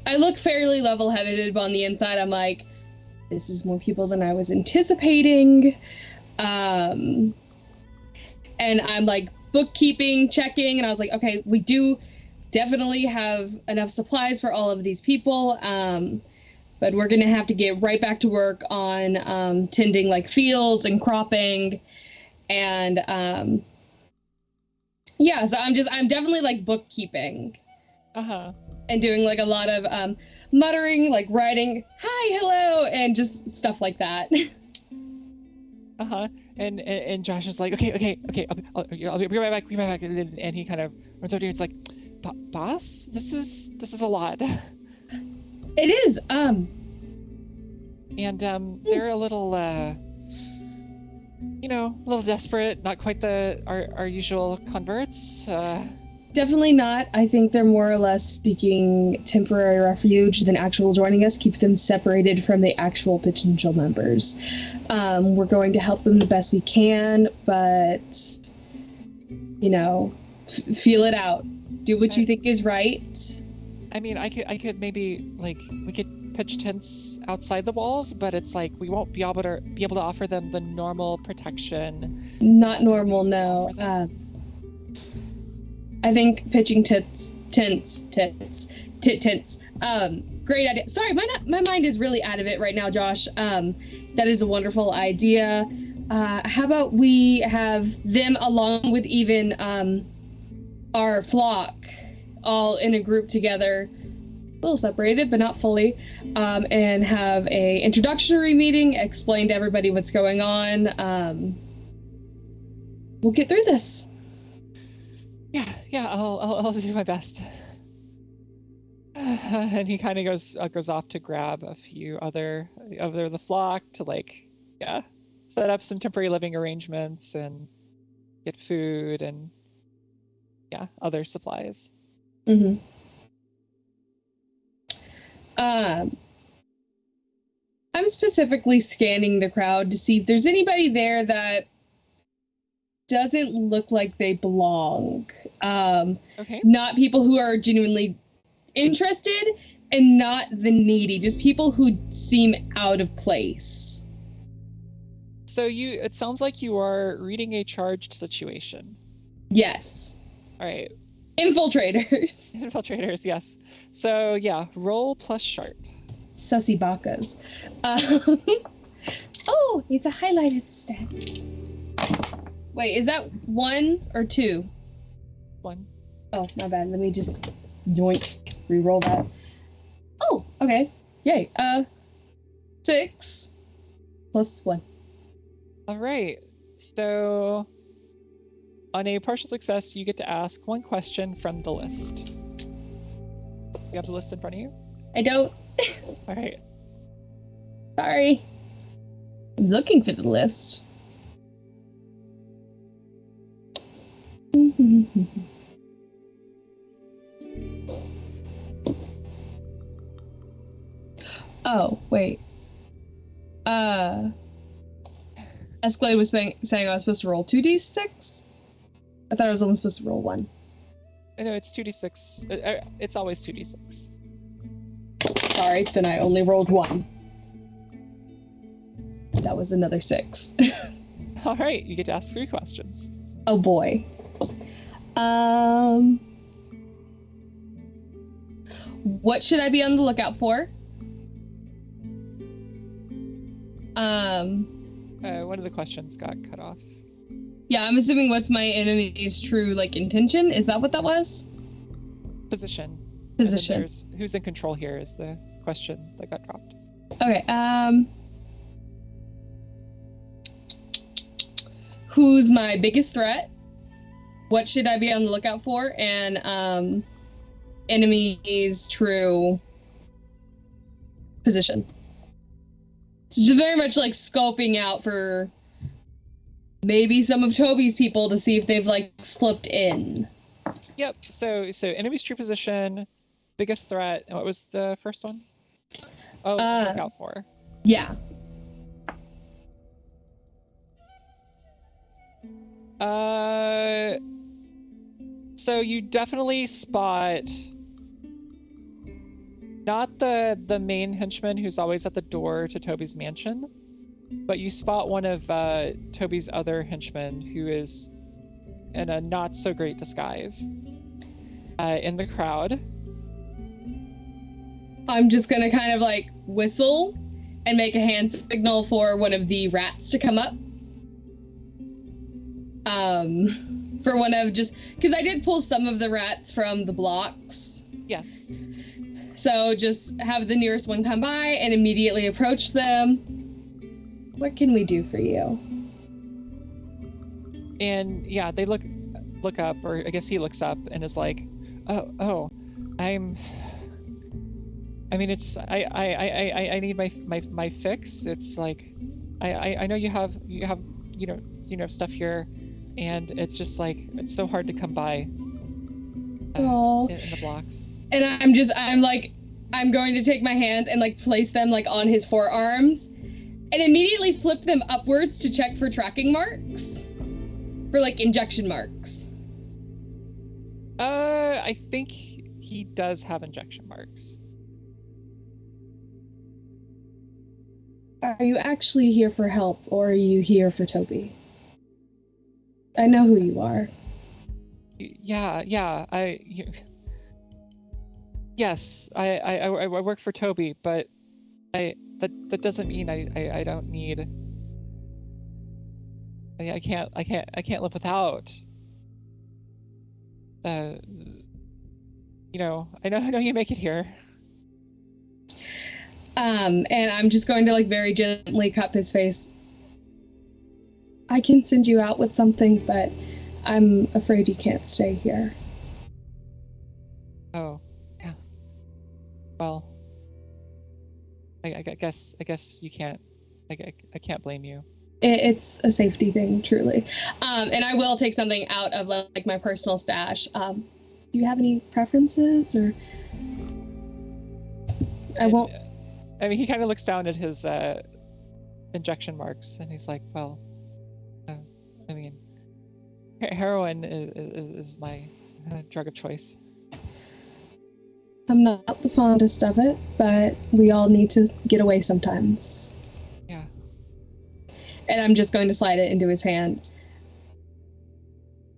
I look fairly level-headed, but on the inside, I'm like, this is more people than I was anticipating. And I'm like bookkeeping, checking, and I was like, okay, we do definitely have enough supplies for all of these people. But we're gonna have to get right back to work on tending like fields and cropping. And yeah, so I'm definitely like bookkeeping. Uh-huh. And doing like a lot of muttering, like writing, hi, hello, and just stuff like that. Uh-huh. And Josh is like, okay, I'll be right back, and he kind of runs over to you. It's like, boss, this is a lot. It is. And they're a little, you know, a little desperate. Not quite our usual converts. Definitely not. I think they're more or less seeking temporary refuge than actual joining us, keep them separated from the actual potential members. We're going to help them the best we can, but, feel it out. Do what you think is right. I mean, I could maybe, we could pitch tents outside the walls, but it's like we won't be able to offer them the normal protection. Not normal, no. I think pitching tents. Great idea. Sorry, my mind is really out of it right now, Josh. That is a wonderful idea. How about we have them along with even our flock all in a group together, a little separated, but not fully, and have a introductory meeting, explain to everybody what's going on. We'll get through this. Yeah, I'll do my best. And he kind of goes off to grab a few other of the flock to set up some temporary living arrangements and get food and other supplies. Mm-hmm. I'm specifically scanning the crowd to see if there's anybody there that doesn't look like they belong. Okay. Not people who are genuinely interested and not the needy, just people who seem out of place. So it sounds like you are reading a charged situation. Yes. All right. Infiltrators. Infiltrators, yes. So roll plus sharp. Sussy bakas. Oh, it's a highlighted stat. Wait, is that 1 or 2? 1. Oh, my bad. Let me just re-roll that. Oh, okay. Yay. 6 plus 1. All right. So on a partial success, you get to ask one question from the list. You have the list in front of you? I don't. All right. Sorry. I'm looking for the list. Oh, wait. Escalade was saying I was supposed to roll 2d6? I thought I was only supposed to roll 1. I know it's 2d6. It's always 2d6. Sorry, then I only rolled 1. That was another 6. All right, you get to ask 3 questions. Oh boy. What should I be on the lookout for? One of the questions got cut off. Yeah, I'm assuming what's my enemy's true, intention? Is that what that was? Position. Position. Who's in control here is the question that got dropped. Okay, who's my biggest threat? What should I be on the lookout for? And, enemy's true position. It's just very much scoping out for maybe some of Toby's people to see if they've slipped in. Yep. So enemy's true position, biggest threat, and what was the first one? Oh, look out for. Yeah. So you definitely spot not the main henchman who's always at the door to Toby's mansion, but you spot one of Toby's other henchmen who is in a not so great disguise in the crowd. I'm just gonna kind of whistle and make a hand signal for one of the rats to come up. For one of because I did pull some of the rats from the blocks. Yes. So just have the nearest one come by and immediately approach them. What can we do for you? And they look up, or I guess he looks up and is like, oh, I need my fix. It's I know you have stuff here, and it's just it's so hard to come by. Oh. in the blocks. And I'm going to take my hands and like place them like on his forearms and immediately flip them upwards to check for tracking marks. For like injection marks. I think he does have injection marks. Are you actually here for help, or are you here for Toby? I know who you are. Yeah. Yes, I work for Toby, but that doesn't mean I don't need. I can't live without. I know you make it here. And I'm just going to like very gently cup his face. I can send you out with something, but I'm afraid you can't stay here. Oh, yeah. Well, I guess you can't. I can't blame you. It's a safety thing, truly. And I will take something out of like my personal stash. Do you have any preferences, or I won't? I mean, he kind of looks down at his injection marks, and he's like, "Well, I mean, heroin is my drug of choice." I'm not the fondest of it, but we all need to get away sometimes. Yeah. And I'm just going to slide it into his hand.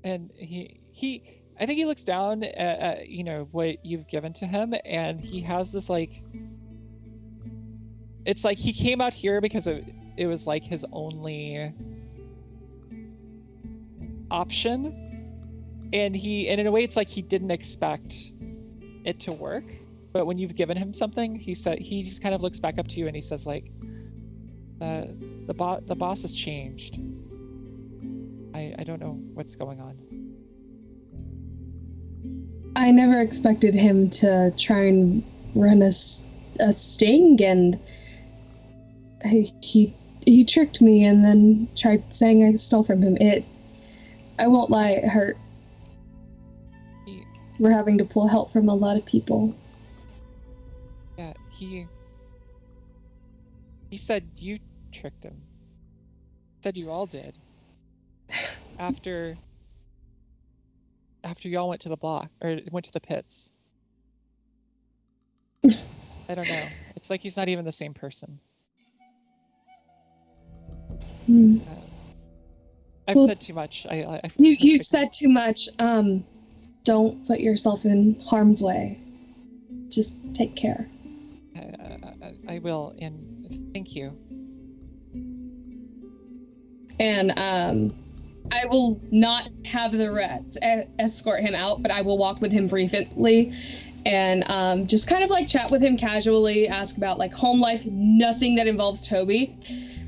And I think he looks down at what you've given to him, and he has this like. It's like he came out here because it was like his only option, and in a way it's like he didn't expect it to work, but when you've given him something, he just kind of looks back up to you and he says like, the boss has changed. I don't know what's going on. I never expected him to try and run a sting, and he tricked me and then tried saying I stole from him. I won't lie, it hurt. We're having to pull help from a lot of people. Yeah, he said you tricked him. He said you all did. After y'all went to the block, or went to the pits. I don't know. It's like he's not even the same person. I've said too much. You've said too much. Don't put yourself in harm's way. Just take care. I will, and thank you. And I will not have the Reds escort him out, but I will walk with him briefly and just kind of like chat with him casually, ask about like home life, nothing that involves Toby.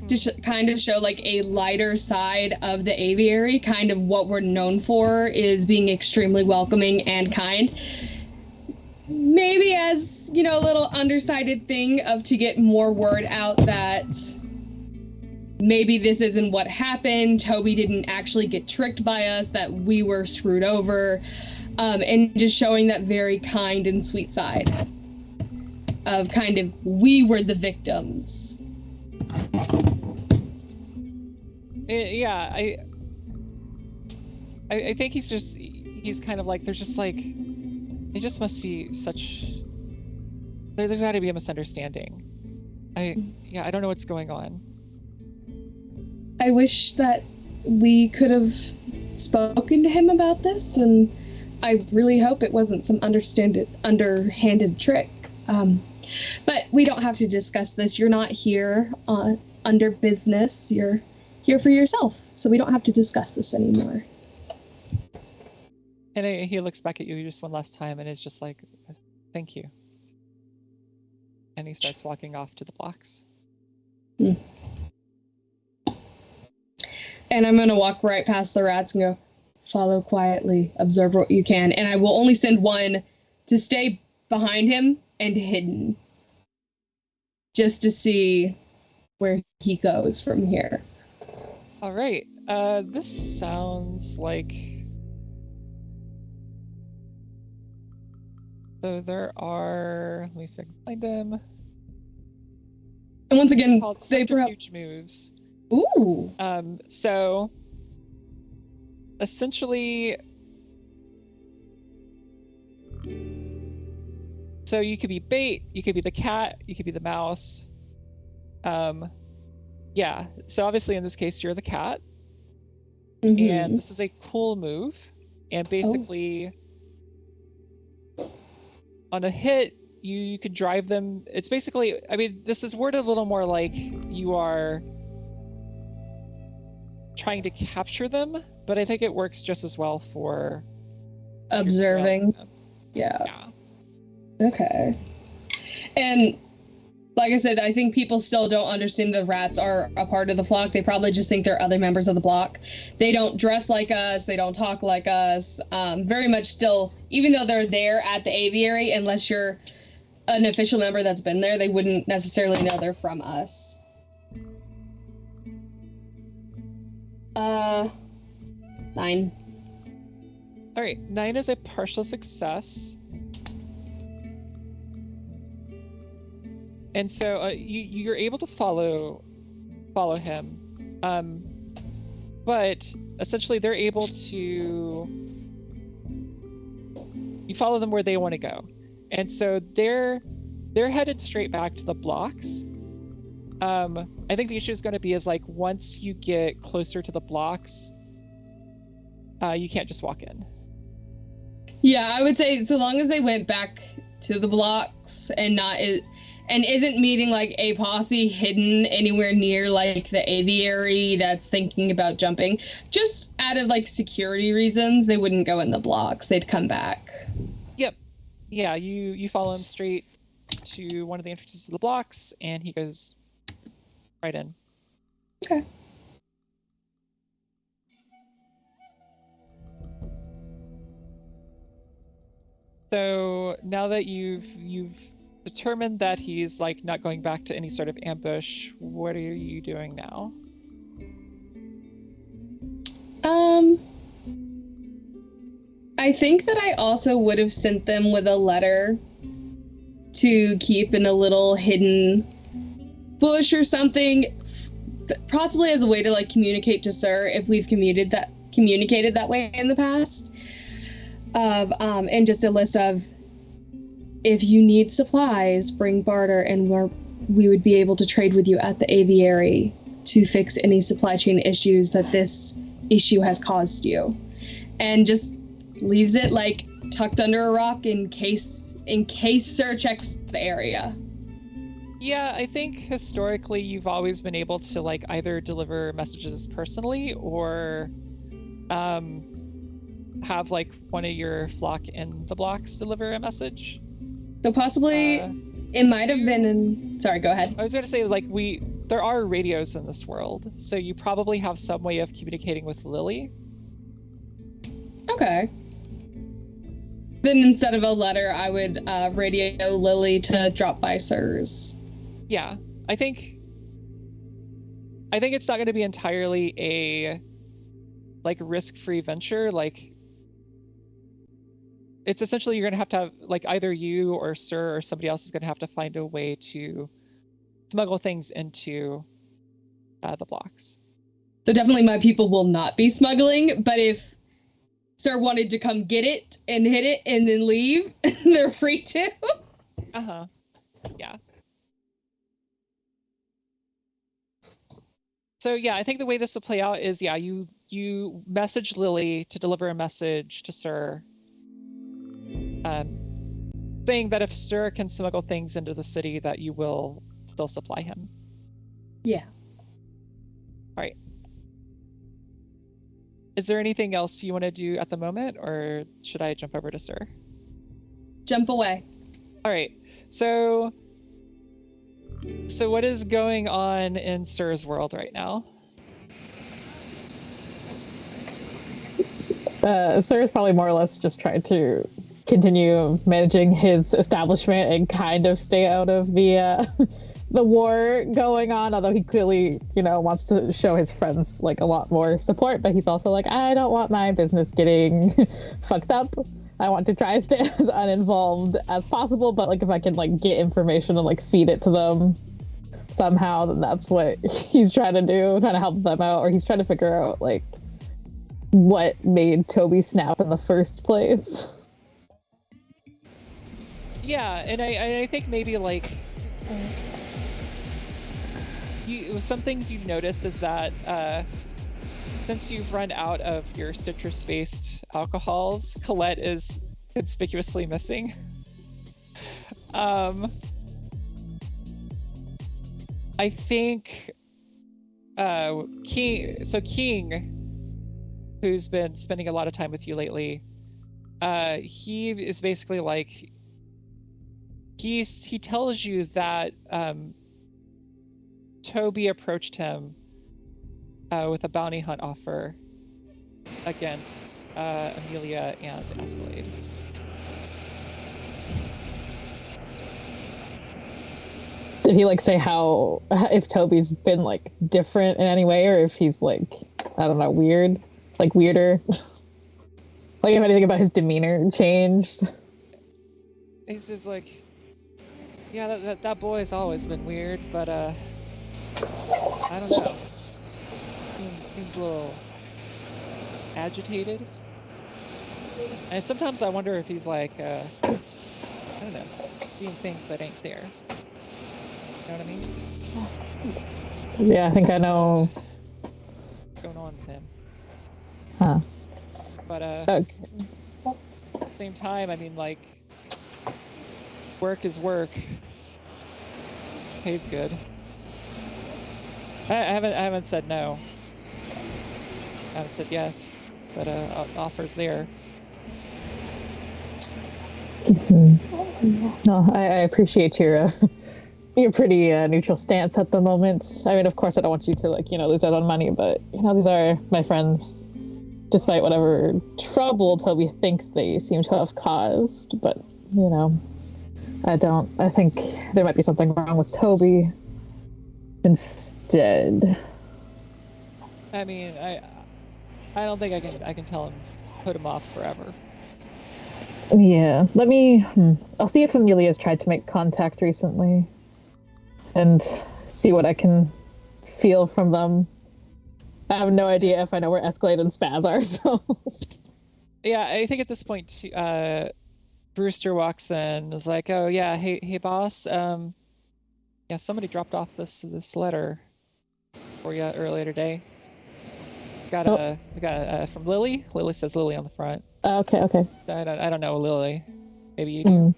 Just kind of show like a lighter side of the aviary. Kind of what we're known for is being extremely welcoming and kind. Maybe as, a little undersided thing to get more word out that maybe this isn't what happened. Toby didn't actually get tricked by us, that we were screwed over. And just showing that very kind and sweet side of kind of we were the victims. Yeah, I think he's kind of like, there's just like, it just must be such, there's got to be a misunderstanding. I don't know what's going on. I wish that we could have spoken to him about this, and I really hope it wasn't some underhanded trick. But we don't have to discuss this. You're not here under business. You're here for yourself, so we don't have to discuss this anymore. And he looks back at you just one last time and is just like, thank you. And he starts walking off to the blocks. And I'm going to walk right past the rats and go, follow quietly, observe what you can. And I will only send one to stay behind him and hidden, just to see where he goes from here. All right. This sounds like So there are, let me see if I can find them. And once again, Called they perhaps. subterfuge moves. Ooh. So essentially, so you could be bait, you could be the cat, you could be the mouse. Yeah, so obviously in this case you're the cat. Mhm. And this is a cool move. And basically on a hit, you could drive them. It's basically, I mean, this is worded a little more like you are trying to capture them, but I think it works just as well for Observing. Yeah. Okay. And like I said, I think people still don't understand the rats are a part of the flock. They probably just think they're other members of the block. They don't dress like us. They don't talk like us. Very much still, even though they're there at the aviary, unless you're an official member that's been there, they wouldn't necessarily know they're from us. 9. All right, 9 is a partial success. And so you're able to follow him, but essentially they're able to, you follow them where they want to go, and so they're headed straight back to the blocks. I think the issue is going to be is like once you get closer to the blocks, you can't just walk in. Yeah, I would say so long as they went back to the blocks and isn't meeting like a posse hidden anywhere near like the aviary that's thinking about jumping, just out of like security reasons, they wouldn't go in the blocks. They'd come back. Yep. Yeah, you follow him straight to one of the entrances to the blocks, and he goes right in. Okay. So now that you've determined that he's like not going back to any sort of ambush, what are you doing now? I think that I also would have sent them with a letter to keep in a little hidden bush or something, possibly as a way to like communicate to Sir if we've communicated that way in the past. And just a list of, if you need supplies, bring barter, and we would be able to trade with you at the aviary to fix any supply chain issues that this issue has caused you. And just leaves it like tucked under a rock in case Sir checks the area. Yeah, I think historically you've always been able to like either deliver messages personally or have like one of your flock in the blocks deliver a message. So possibly it might have been in... Sorry, go ahead. I was going to say, like, there are radios in this world, so you probably have some way of communicating with Lily. Okay. Then instead of a letter, I would radio Lily to drop by Sir's. Yeah, I think it's not going to be entirely a like risk-free venture. Like, it's essentially you're going to have like either you or Sir or somebody else is going to have to find a way to smuggle things into the blocks. So definitely my people will not be smuggling, but if Sir wanted to come get it and hit it and then leave, they're free to. Uh-huh. Yeah. So yeah, I think the way this will play out is, yeah, you message Lily to deliver a message to Sir, saying that if Sir can smuggle things into the city, that you will still supply him. Yeah. All right. Is there anything else you want to do at the moment, or should I jump over to Sir? Jump away. All right. So what is going on in Sir's world right now? Sir is probably more or less just trying to continue managing his establishment and kind of stay out of the war going on, although he clearly, wants to show his friends like a lot more support, but he's also like, I don't want my business getting fucked up. I want to try to stay as uninvolved as possible, but like if I can like get information and like feed it to them somehow, then that's what he's trying to do, trying to help them out, or he's trying to figure out like what made Toby snap in the first place. Yeah, and I think maybe like some things you've noticed is that since you've run out of your citrus-based alcohols, Colette is conspicuously missing. I think King, who's been spending a lot of time with you lately, he is basically like he tells you that Toby approached him with a bounty hunt offer against Amelia and Escalade. Did he like say how if Toby's been like different in any way, or if he's like, I don't know, weird, like weirder, like if anything about his demeanor changed? He's just like, yeah, that boy's always been weird, but I don't know. Seems a little agitated. And sometimes I wonder if he's like, I don't know, seeing things that ain't there. You know what I mean? Yeah, I think I know. What's going on with him? Huh. But Okay. at the same time, I mean, like, work is work. Pays good. I haven't said no. I haven't said yes, but offers there. No, I appreciate your pretty neutral stance at the moment. I mean, of course, I don't want you to like lose out on money, but these are my friends, despite whatever trouble Toby thinks they seem to have caused. But I don't. I think there might be something wrong with Toby instead. I mean, I don't think I can tell him, put him off forever. Yeah, let me. I'll see if Amelia's tried to make contact recently, and see what I can feel from them. I have no idea if I know where Escalade and Spaz are. So. Yeah, I think at this point, Brewster walks in and is like, "Oh yeah, hey boss. Yeah, somebody dropped off this letter for you earlier today. Got a from Lily. Lily says Lily on the front. Okay. I don't know Lily. Maybe you do.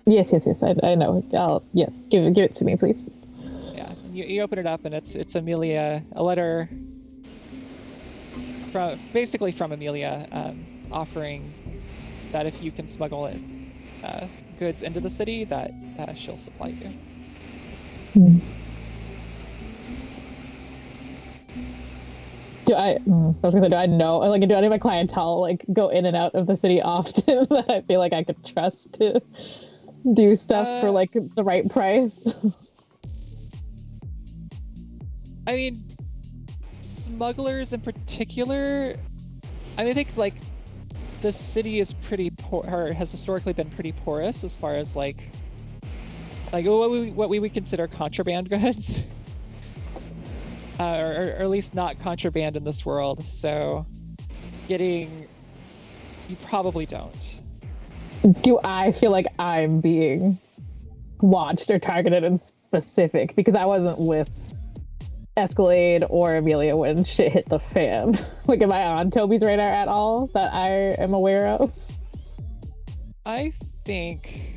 Yes. I know. Yes. Give it to me, please. Yeah. You open it up and it's Amelia. A letter from Amelia, offering that if you can smuggle it goods into the city, that she'll supply you. Do I was gonna say, do I know, like, do any of my clientele like go in and out of the city often that I feel like I could trust to do stuff for like the right price? I mean, smugglers in particular, I think like the city is pretty poor, or has historically been pretty porous as far as like what we would consider contraband goods. Or at least not contraband in this world. So you probably don't. Do I feel like I'm being watched or targeted in specific? Because I wasn't with Escalade or Amelia when shit hit the fan. Like, am I on Toby's radar at all that I am aware of? I think...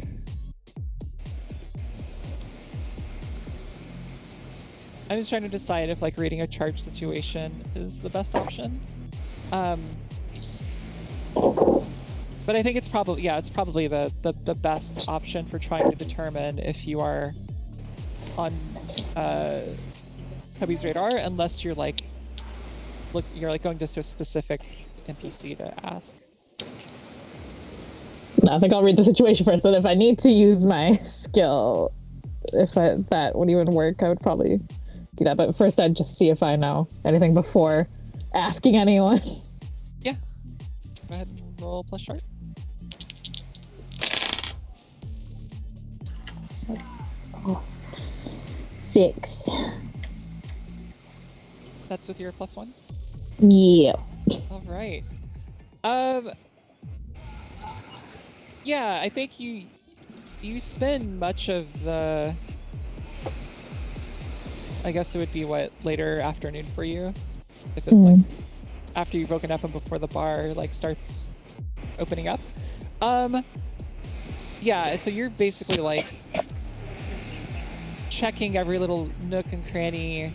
I'm just trying to decide if like reading a charge situation is the best option. But I think it's probably the best option for trying to determine if you are on Toby's radar, unless you're like going to a specific NPC to ask. No, I think I'll read the situation first, and if I need to use my skill, that would even work, I would probably do that. But first, I'd just see if I know anything before asking anyone. Yeah. Go ahead and roll plus sharp. Oh. 6. That's with your +1? Yeah. All right. Yeah, I think you spend much of the, I guess it would be what, later afternoon for you, if it's like after you've woken up and before the bar like starts opening up. Yeah, so you're basically like checking every little nook and cranny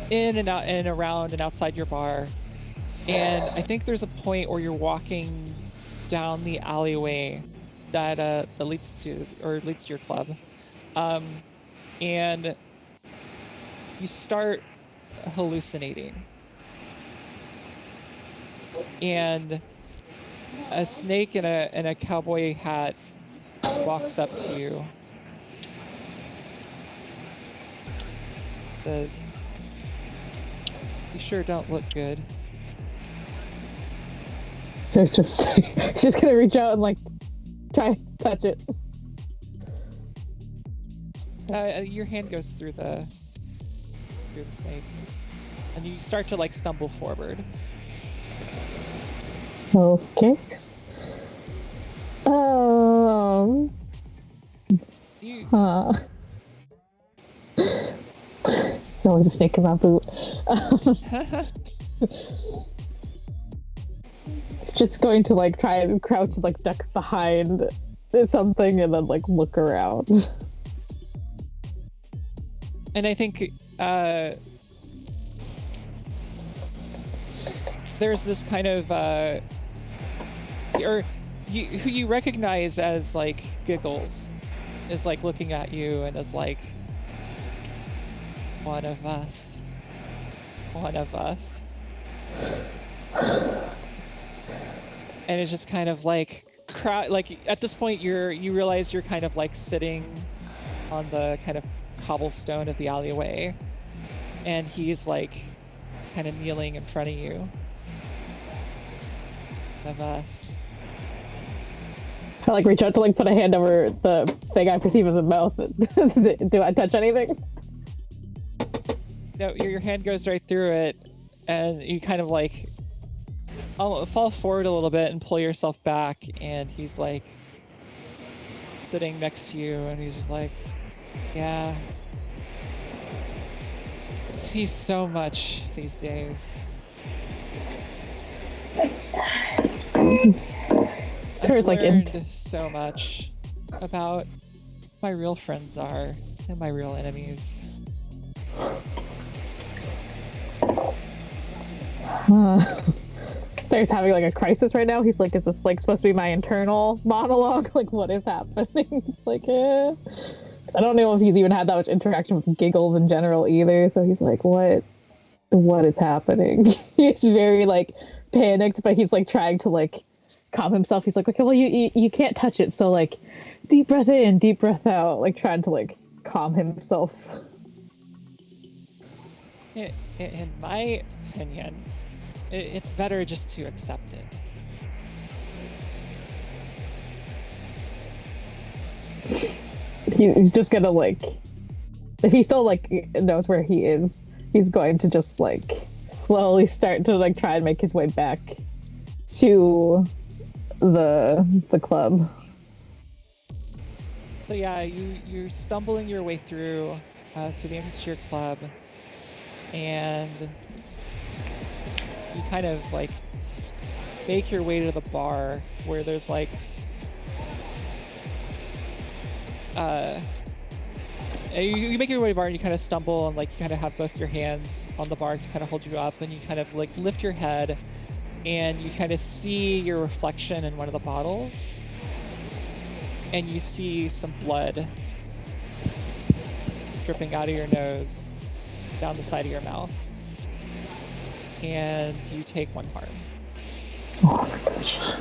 in and out and around and outside your bar. And I think there's a point where you're walking down the alleyway that leads to your club, and you start hallucinating, and a snake in a cowboy hat walks up to you, says, "You sure don't look good." So it's just gonna reach out and like try to touch it. Your hand goes through the snake, and you start to like stumble forward. Okay. You There's always a snake in my boot. It's just going to like try and crouch and like duck behind something and then like look around. And I think there's this kind of who you recognize as like Giggles is like looking at you and is like, one of us. And it's just kind of like like at this point you realize you're kind of like sitting on the kind of cobblestone of the alleyway, and he's like kind of kneeling in front of you. One of us. I like reach out to like put a hand over the thing I perceive as a mouth. Do I touch anything? No, your hand goes right through it, and you kind of like fall forward a little bit and pull yourself back, and he's like sitting next to you, and he's just like, yeah, I see so much these days. I've learned so much about my real friends are and my real enemies. Starts having like a crisis right now. He's like, is this like supposed to be my internal monologue? Like, what is happening? He's like, I don't know if he's even had that much interaction with Giggles in general either. So he's like, what is happening? He's very like panicked, but he's like trying to like calm himself. He's like, okay, well, you can't touch it. So like deep breath in, deep breath out, like trying to like calm himself. In my opinion, it's better just to accept it. He's just gonna like, if he still like knows where he is, he's going to just like slowly start to like try and make his way back to the club. So yeah, you're stumbling your way through to the entrance to your club, and you kind of like make your way to the bar where there's like you make your way to the bar and you kind of stumble, and like you kind of have both your hands on the bar to kind of hold you up, and you kind of like lift your head and you kind of see your reflection in one of the bottles, and you see some blood dripping out of your nose down the side of your mouth, and you take 1 harm. Oh my gosh.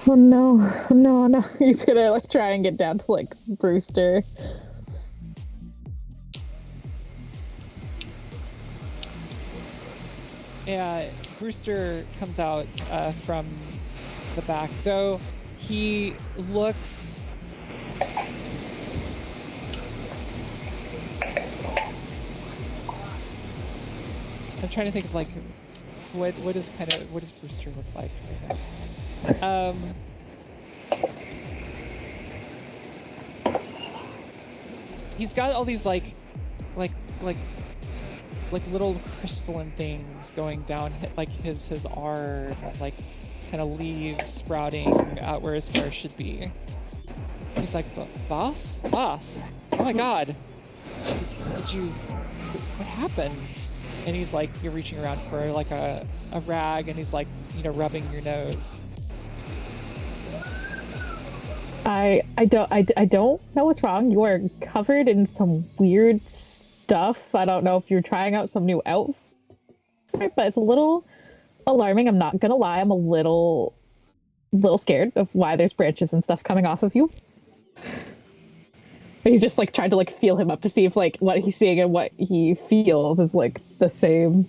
Oh no. He's gonna like try and get down to like Brewster. Yeah, Brewster comes out from the back, though he looks I'm trying to think of like what does Brewster look like right now? He's got all these like little crystalline things going down like his arm, like kind of leaves sprouting out where his hair should be. He's like, boss, oh my god, what happened? And he's like, you're reaching around for like a rag, and he's like, rubbing your nose. I don't know what's wrong. You are covered in some weird stuff. I don't know if you're trying out some new outfit, but it's a little alarming. I'm not gonna lie. I'm a little scared of why there's branches and stuff coming off of you. He's just like trying to like feel him up to see if like what he's seeing and what he feels is like the same.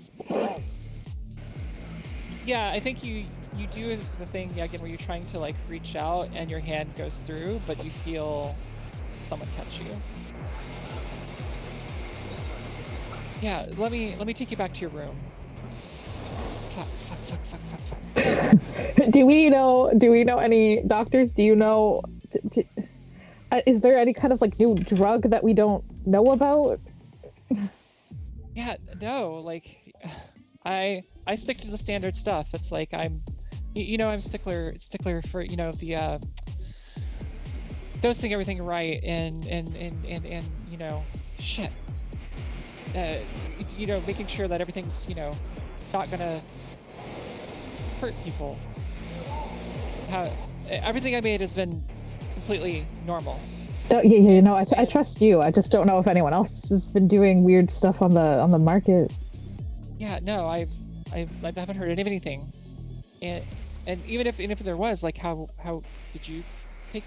Yeah, I think you do the thing again where you're trying to like reach out and your hand goes through, but you feel someone catch you. Yeah, let me take you back to your room. Fuck. Do we know any doctors? Do you know? Is there any kind of like new drug that we don't know about? Yeah, no, like I stick to the standard stuff. It's like I'm stickler for the dosing everything right and shit. Making sure that everything's not gonna hurt people. Everything I made has been completely normal. Oh, yeah, I trust you. I just don't know if anyone else has been doing weird stuff on the market. Yeah, no, I haven't heard of anything, and even if there was, like, how did you take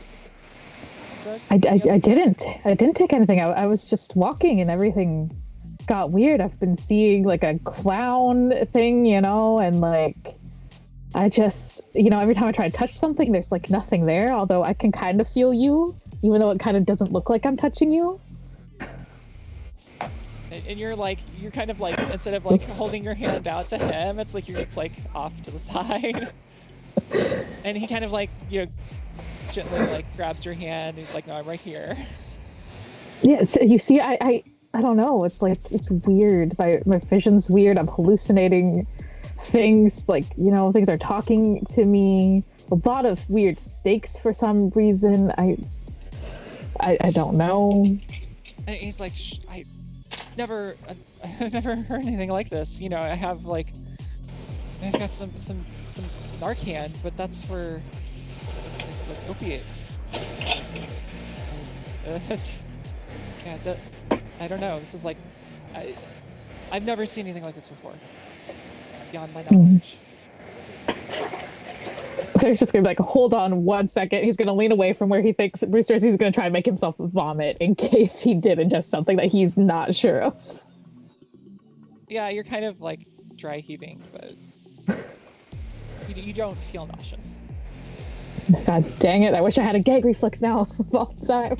drugs? I didn't take anything. I was just walking and everything got weird. I've been seeing like a clown thing, and like I just every time I try to touch something, there's like nothing there. Although I can kind of feel you, even though it kind of doesn't look like I'm touching you. And you're kind of like, instead of like holding your hand out to him, it's like off to the side. And he kind of like, gently like grabs your hand. He's like, no, I'm right here. Yeah, so you see, I don't know. It's like, it's weird. My vision's weird. I'm hallucinating things. Like, things are talking to me. A lot of weird stakes for some reason. I don't know. And he's like, I've never heard anything like this. I've got some Narcan, but that's for like opiate uses. I don't know. This is like, I've never seen anything like this before. Beyond my knowledge. So he's just gonna be like, hold on 1 second. He's gonna lean away from where he thinks Brewster is. He's gonna try and make himself vomit in case he did ingest something that he's not sure of. Yeah, you're kind of like dry heaving, but you don't feel nauseous. God dang it! I wish I had a gag reflex now all the time.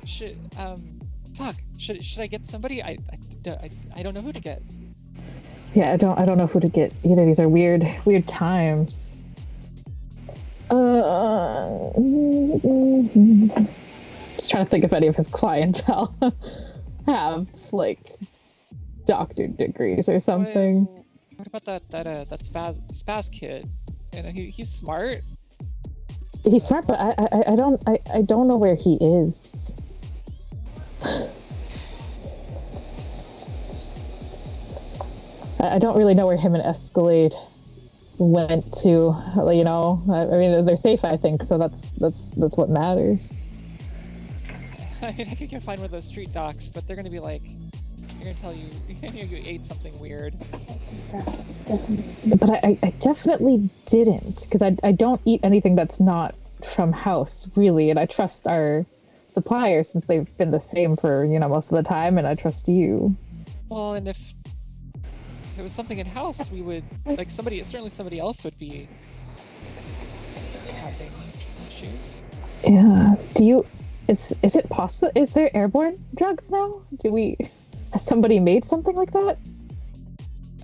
Should I get somebody? I don't know who to get. Yeah, I don't know who to get either. These are weird times. Just trying to think if any of his clientele have like doctorate degrees or something. What about that spaz kid? He's smart. He's smart, but I don't know where he is. I don't really know where him and Escalade went to. I mean, they're safe, I think. So that's what matters. I mean, I could go find one of those street docs, but they're gonna be like, they're gonna tell you you ate something weird. But I definitely didn't, because I don't eat anything that's not from house, really, and I trust our suppliers since they've been the same for most of the time, and I trust you. Well, and if it was something in house, we would somebody else would be having issues. Yeah. Is it possible? Is there airborne drugs now? Do we Has somebody made something like that?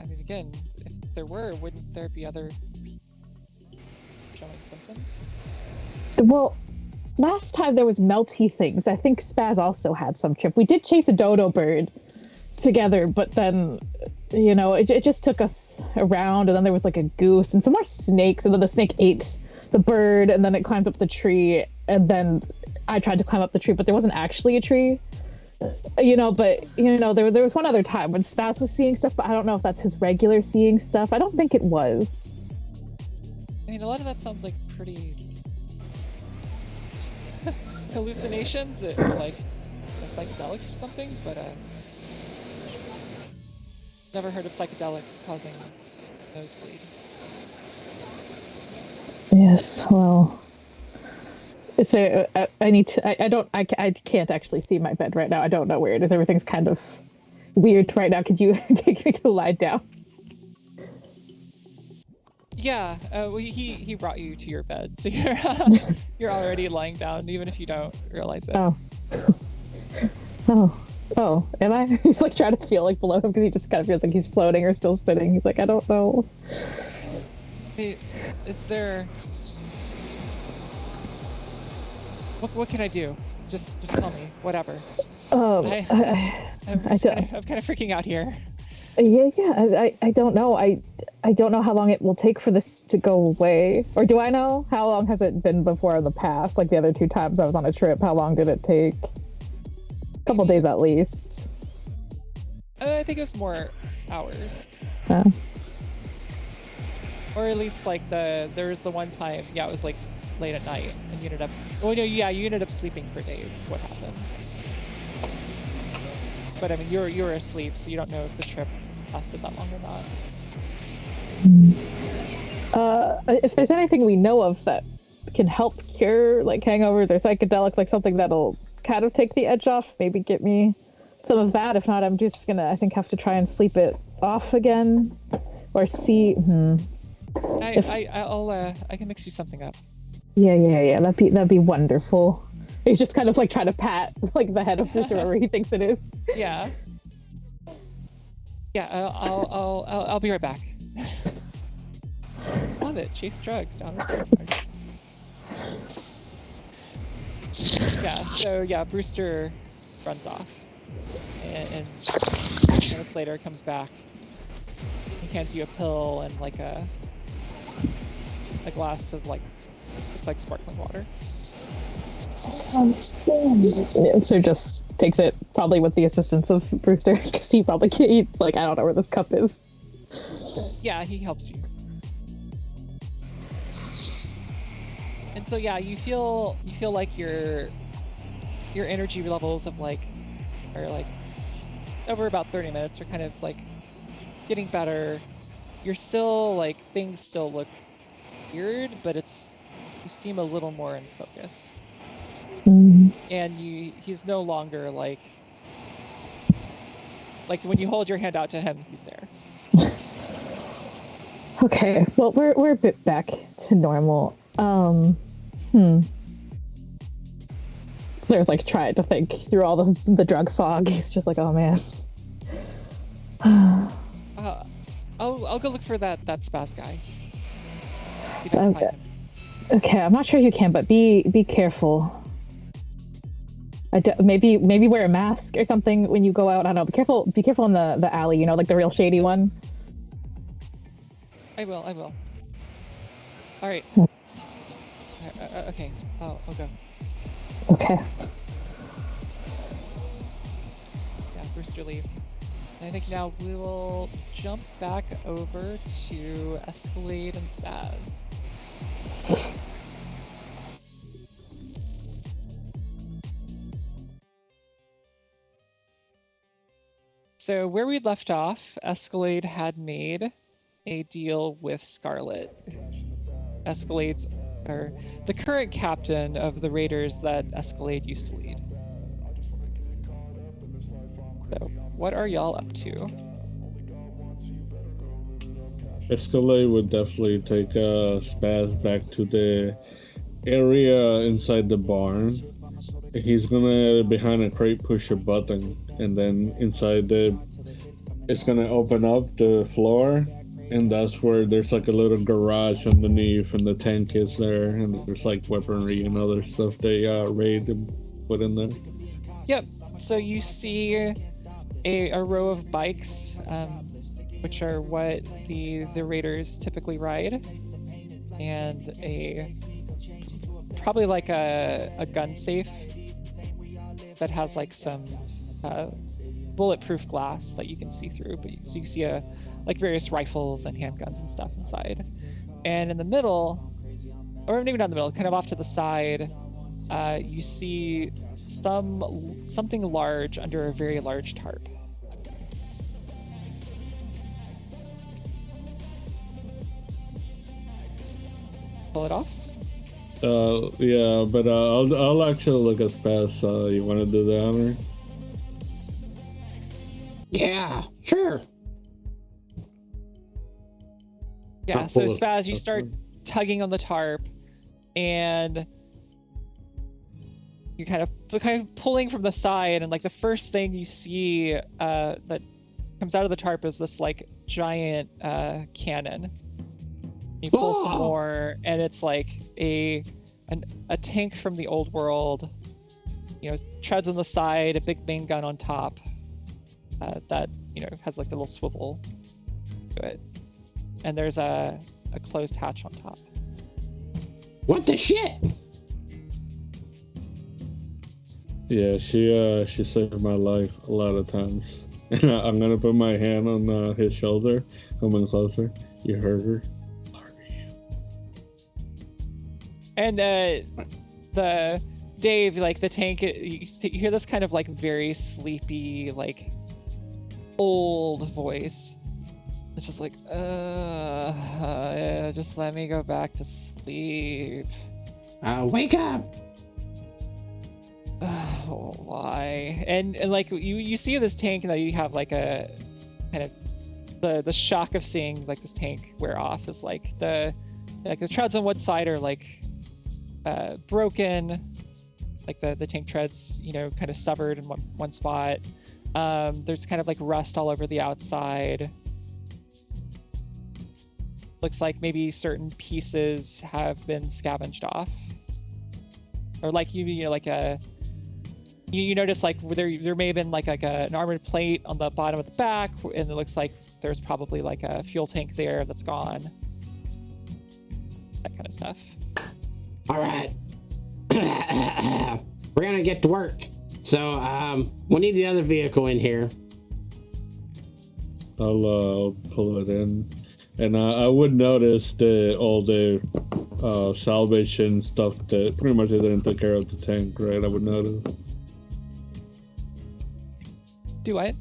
I mean, again, if there were, wouldn't there be other showing symptoms? Well, last time there was melty things. I think Spaz also had some trip. We did chase a dodo bird together, but then, it just took us around, and then there was like a goose and some more snakes, and then the snake ate the bird, and then it climbed up the tree, and then I tried to climb up the tree, but there wasn't actually a tree. There was one other time when Spaz was seeing stuff, but I don't know if that's his regular seeing stuff. I don't think it was. I mean, a lot of that sounds like pretty hallucinations, or like psychedelics or something, but never heard of psychedelics causing nosebleed. Yes, well, so I can't actually see my bed right now. I don't know where it is. Everything's kind of weird right now. Could you take me to lie down? Yeah, well, he brought you to your bed, so you're already lying down, even if you don't realize it. Oh, am I? He's like trying to feel like below him because he just kind of feels like he's floating or still sitting. He's like, I don't know. Hey, is there? What can I do? Just tell me, whatever. I'm kind of freaking out here. Yeah. I don't know. I don't know how long it will take for this to go away. Or do I know? How long has it been before in the past? Like the other 2 times I was on a trip, how long did it take? A couple days at least. I think it was more hours. Or at least like there was the one time, it was like late at night, and you ended up sleeping for days is what happened. But I mean, you were asleep, so you don't know if the trip lasted that long or not. If there's anything we know of that can help cure like hangovers or psychedelics, like something that'll kind of take the edge off, maybe get me some of that. If not, I'm just gonna, I think, have to try and sleep it off again, or see. I can mix you something up. Yeah. That'd be wonderful. He's just kind of like trying to pat like the head of this wherever he thinks it is. Yeah. Yeah. I'll be right back. Love it. Chase drugs down the So Brewster runs off, and 10 minutes later comes back. He hands you a pill and like a glass of like looks like sparkling water. So just takes it, probably with the assistance of Brewster, because he probably can't eat. Like, I don't know where this cup is. Yeah, he helps you. And so you feel like your energy levels are over about 30 minutes are kind of like getting better. You're still like, things still look weird, but you seem a little more in focus. And he's no longer like when you hold your hand out to him, he's there. Okay, well, we're a bit back to normal. There's like trying to think through all the drug fog. He's just like, oh man. I'll go look for that Spaz guy. Okay, I'm not sure you can, but be careful. Maybe wear a mask or something when you go out. I don't know. Be careful in the alley. Like the real shady one. I will. All right. Okay. I'll go. Okay. Yeah, Brewster leaves. And I think now we will jump back over to Escalade and Spaz. So where we left off, Escalade had made a deal with Scarlet. Escalade's, or the current captain of the raiders that Escalade used to lead. So, what are y'all up to? Escalade would definitely take Spaz back to the area inside the barn he's gonna behind a crate push a button, and then inside it's gonna open up the floor, and that's where there's like a little garage underneath, and the tank is there, and there's like weaponry and other stuff they raid and put in there. Yep. So you see a row of bikes, which are what the raiders typically ride, and probably like a gun safe that has like some bulletproof glass that you can see through, so you see like various rifles and handguns and stuff inside. And in the middle, or maybe not in the middle, kind of off to the side, you see something large under a very large tarp. Pull it off? Yeah, but I'll actually look as fast. You want to do the honor? Yeah, sure. Yeah, so Spaz, you start tugging on the tarp, and you're kind of pulling from the side, and like the first thing you see that comes out of the tarp is this like giant cannon. You pull some more, and it's like a tank from the old world. You know, treads on the side, a big main gun on top. That has like a little swivel to it, and there's a closed hatch on top. What the shit? Yeah, she saved my life a lot of times. I'm gonna put my hand on his shoulder, coming closer. You heard her. And the Dave, like the tank, you hear this kind of like very sleepy, like old voice. It's just like, just let me go back to sleep. Wake up! Oh, why? And like you see this tank, and you have like a kind of the shock of seeing like this tank wear off is like the treads on one side are like broken, like the tank treads, kind of severed in one spot. There's kind of like rust all over the outside. Looks like maybe certain pieces have been scavenged off, or like you notice like there may have been like an armored plate on the bottom of the back, and it looks like there's probably like a fuel tank there that's gone. That kind of stuff. All right. We're gonna get to work. So we need the other vehicle in here. I'll pull it in, and I would notice all the salvation stuff that pretty much they didn't take care of the tank, right? I would notice. Do what?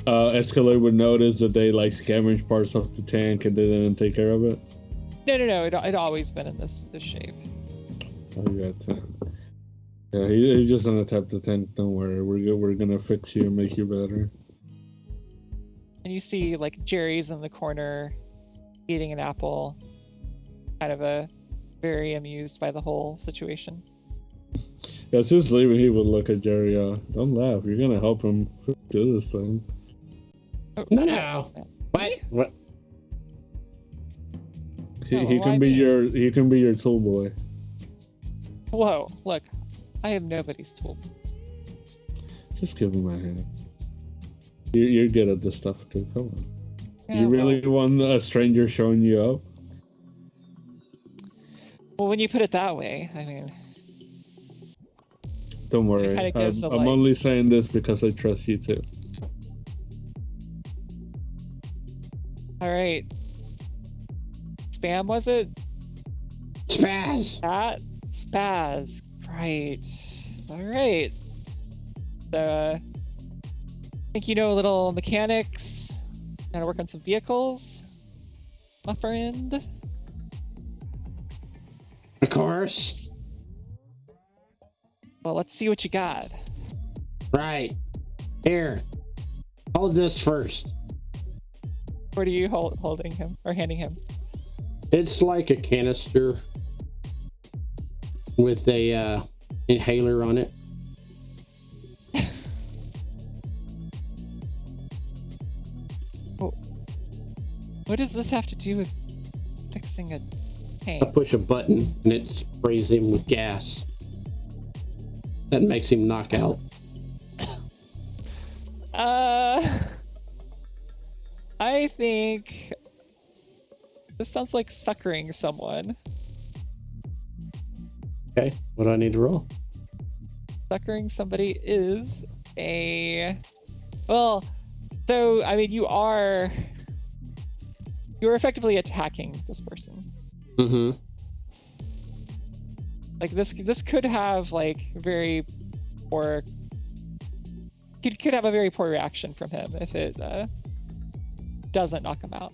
Escalade would notice that they like scavenged parts of the tank and they didn't take care of it. No. It always been in this shape. Oh, you got 10. Yeah, he's just gonna tap the tank. Don't worry, we're gonna fix you and make you better. And you see like Jerry's in the corner, eating an apple, kind of very amused by the whole situation. Yeah, just leaving. He would look at Jerry. Don't laugh. You're gonna help him do this thing. No. What? He can be your tool boy. Whoa! Look, I am nobody's tool. Just give him a hand. You're good at this stuff too. Come on. Yeah, You really want a stranger showing you up? Well, when you put it that way, I mean. Don't worry. I'm only saying this because I trust you too. All right. Spam, was it? Spaz. Spaz. Right. All right. So, I think you know a little mechanics. Gotta work on some vehicles, my friend. Of course. Well, let's see what you got. Right. Here. Hold this first. What are you holding him or handing him? It's like a canister with a inhaler on it. What does this have to do with fixing a I tank? push a button and it sprays him with gas. That makes him knock out. I think this sounds like suckering someone. Okay, what do I need to roll? Suckering somebody is a well. So I mean, you're effectively attacking this person. Mm-hmm. Like this could have like very poor. Could have a very poor reaction from him if it doesn't knock him out.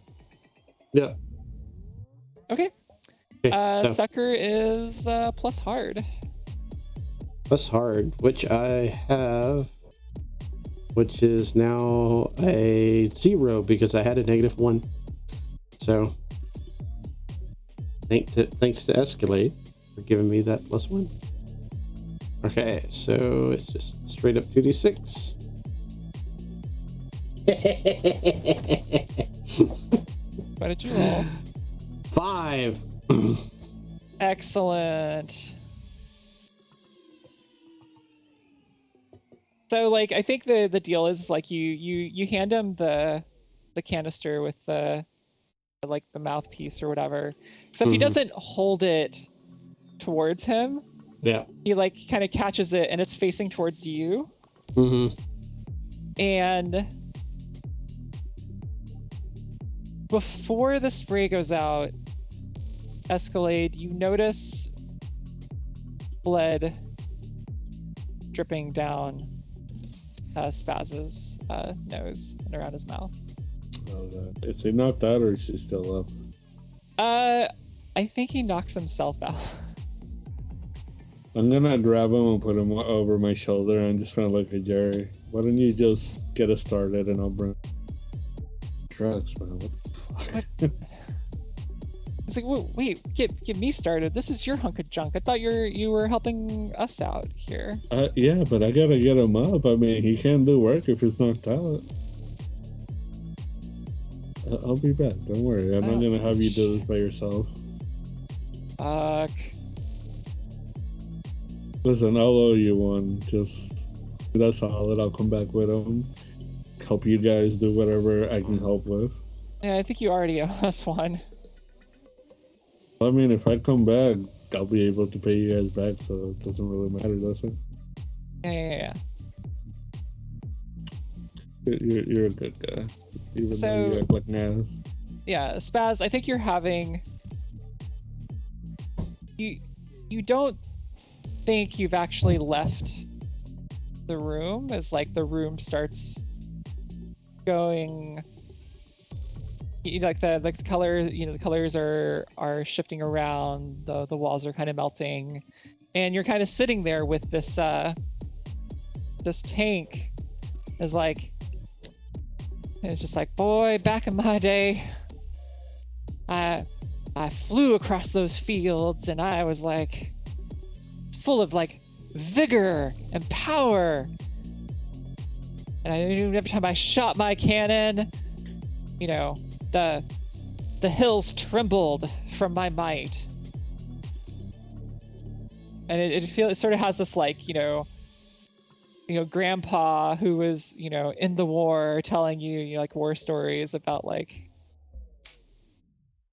Yeah. Okay. Okay, so Sucker is plus hard. plus hard, which I have, which is now a 0 because I had a -1. So thanks to Escalade for giving me that +1. Okay, so it's just straight up 2d6. What did you roll? 5. Excellent. So like I think the deal is like you hand him the canister with the like the mouthpiece or whatever. So if he doesn't hold it towards him, Yeah. he like kind of catches it and it's facing towards you. Mm-hmm. And before the spray goes out, Escalade, you notice blood dripping down Spaz's nose and around his mouth. Is he knocked out or is he still up? I think he knocks himself out. I'm gonna grab him and put him over my shoulder and just gonna look at Jerry. Why don't you just get us started and I'll bring drugs, man? What the fuck? It's like, wait, get me started. This is your hunk of junk. I thought you were helping us out here. Yeah, but I gotta get him up. I mean, he can't do work if he's knocked out. I'll be back. Don't worry. I'm not gonna have you do this by yourself. Fuck. Listen, I'll owe you one. Just that's solid. I'll come back with him. Help you guys do whatever I can help with. Yeah, I think you already owe us one. I mean, if I come back, I'll be able to pay you guys back, so it doesn't really matter, does it? Yeah. You're a good guy, even So- though you act like an ass. Yeah, Spaz, I think you're having... You don't think you've actually left the room as like the room starts going... Like the color, the colors are shifting around, the walls are kind of melting, and you're kind of sitting there with this this tank is like, it's just like, boy, back in my day, I flew across those fields and I was like full of like vigor and power, and I knew every time I shot my cannon, the hills trembled from my might. And it sort of has this like, grandpa who was, in the war telling you, like war stories about like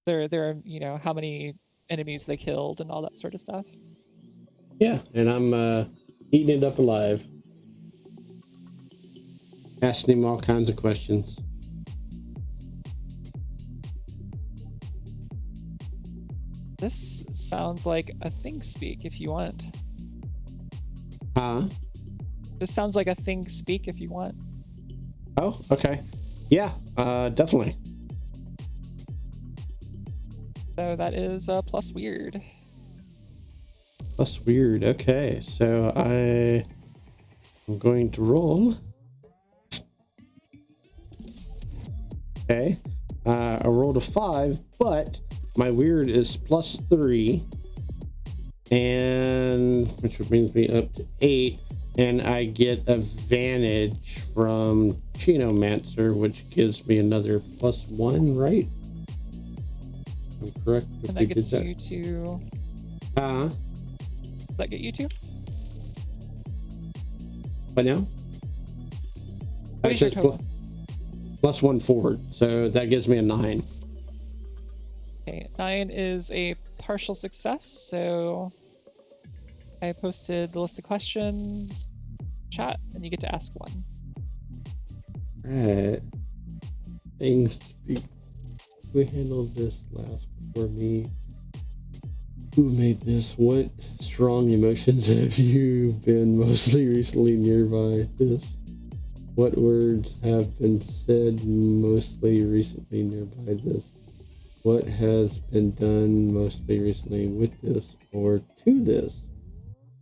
their how many enemies they killed and all that sort of stuff. Yeah, and I'm eating it up alive. Asking him all kinds of questions. This sounds like a thing speak if you want. Huh? This sounds like a thing speak if you want. Oh, okay. Yeah, definitely. So that is plus weird. Plus weird. Okay, so I'm going to roll. Okay. I rolled a 5, but my weird is +3. and which brings me up to 8, and I get advantage from Chinomancer, which gives me another +1, right? I'm correct. And that gets you to. Does that get you to? What now? What is your total? +1 forward, so that gives me a 9. Okay, 9 is a partial success, so I posted the list of questions, chat, and you get to ask one. Right. Things we handled this last before me. Who made this? What strong emotions have you been mostly recently nearby this? What words have been said mostly recently nearby this? What has been done mostly recently with this or to this?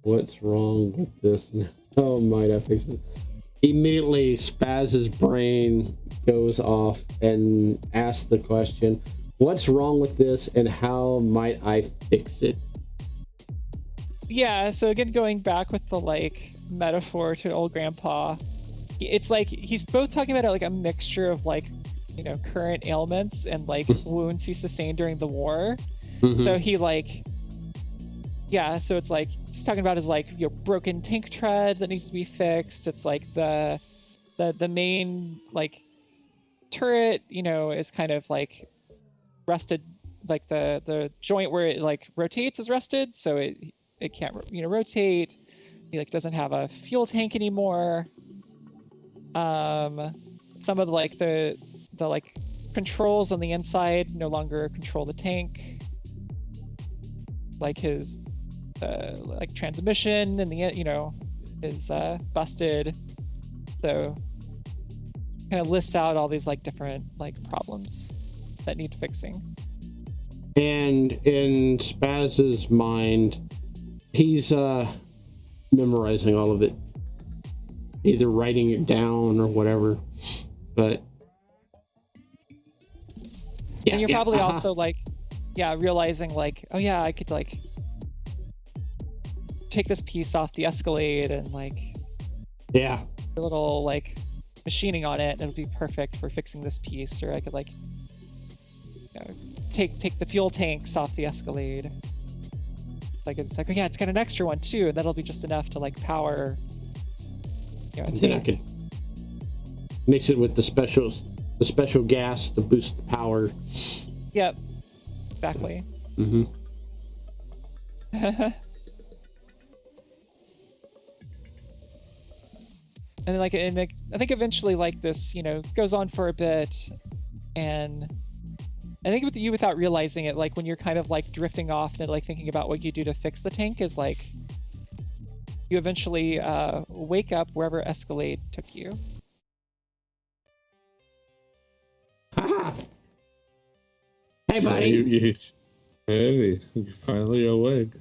What's wrong with this and how might I fix it? Immediately, Spaz's brain goes off and asks the question, what's wrong with this and how might I fix it? Yeah, so again, going back with the like metaphor to old grandpa, it's like he's both talking about like a mixture of like, you know, current ailments and like wounds he sustained during the war. Mm-hmm. So he like, yeah, so it's like he's talking about his like, you know, broken tank tread that needs to be fixed. It's like the main like turret, you know, is kind of like rusted, like the joint where it like rotates is rusted, so it can't, you know, rotate. He like doesn't have a fuel tank anymore. Some of the like controls on the inside no longer control the tank. Like his like transmission and the, you know, is busted. So kind of lists out all these like different like problems that need fixing. And in Spaz's mind, he's memorizing all of it, either writing it down or whatever. But yeah, and you're probably also like, yeah, realizing like, oh yeah, I could like take this piece off the Escalade and like, yeah, a little like machining on it, and it would be perfect for fixing this piece. Or I could like, you know, take the fuel tanks off the Escalade. Like it's like, oh yeah, it's got an extra one too, and that'll be just enough to like power, you know, a then I tank. can mix it with the special gas to boost the power. Yep, exactly. Mm-hmm. And like, I think eventually like this, you know, goes on for a bit, and I think with you, without realizing it, like when you're kind of like drifting off and like thinking about what you do to fix the tank, is like you eventually wake up wherever Escalade took you. Ha! Hey, buddy. Hey, you're finally awake.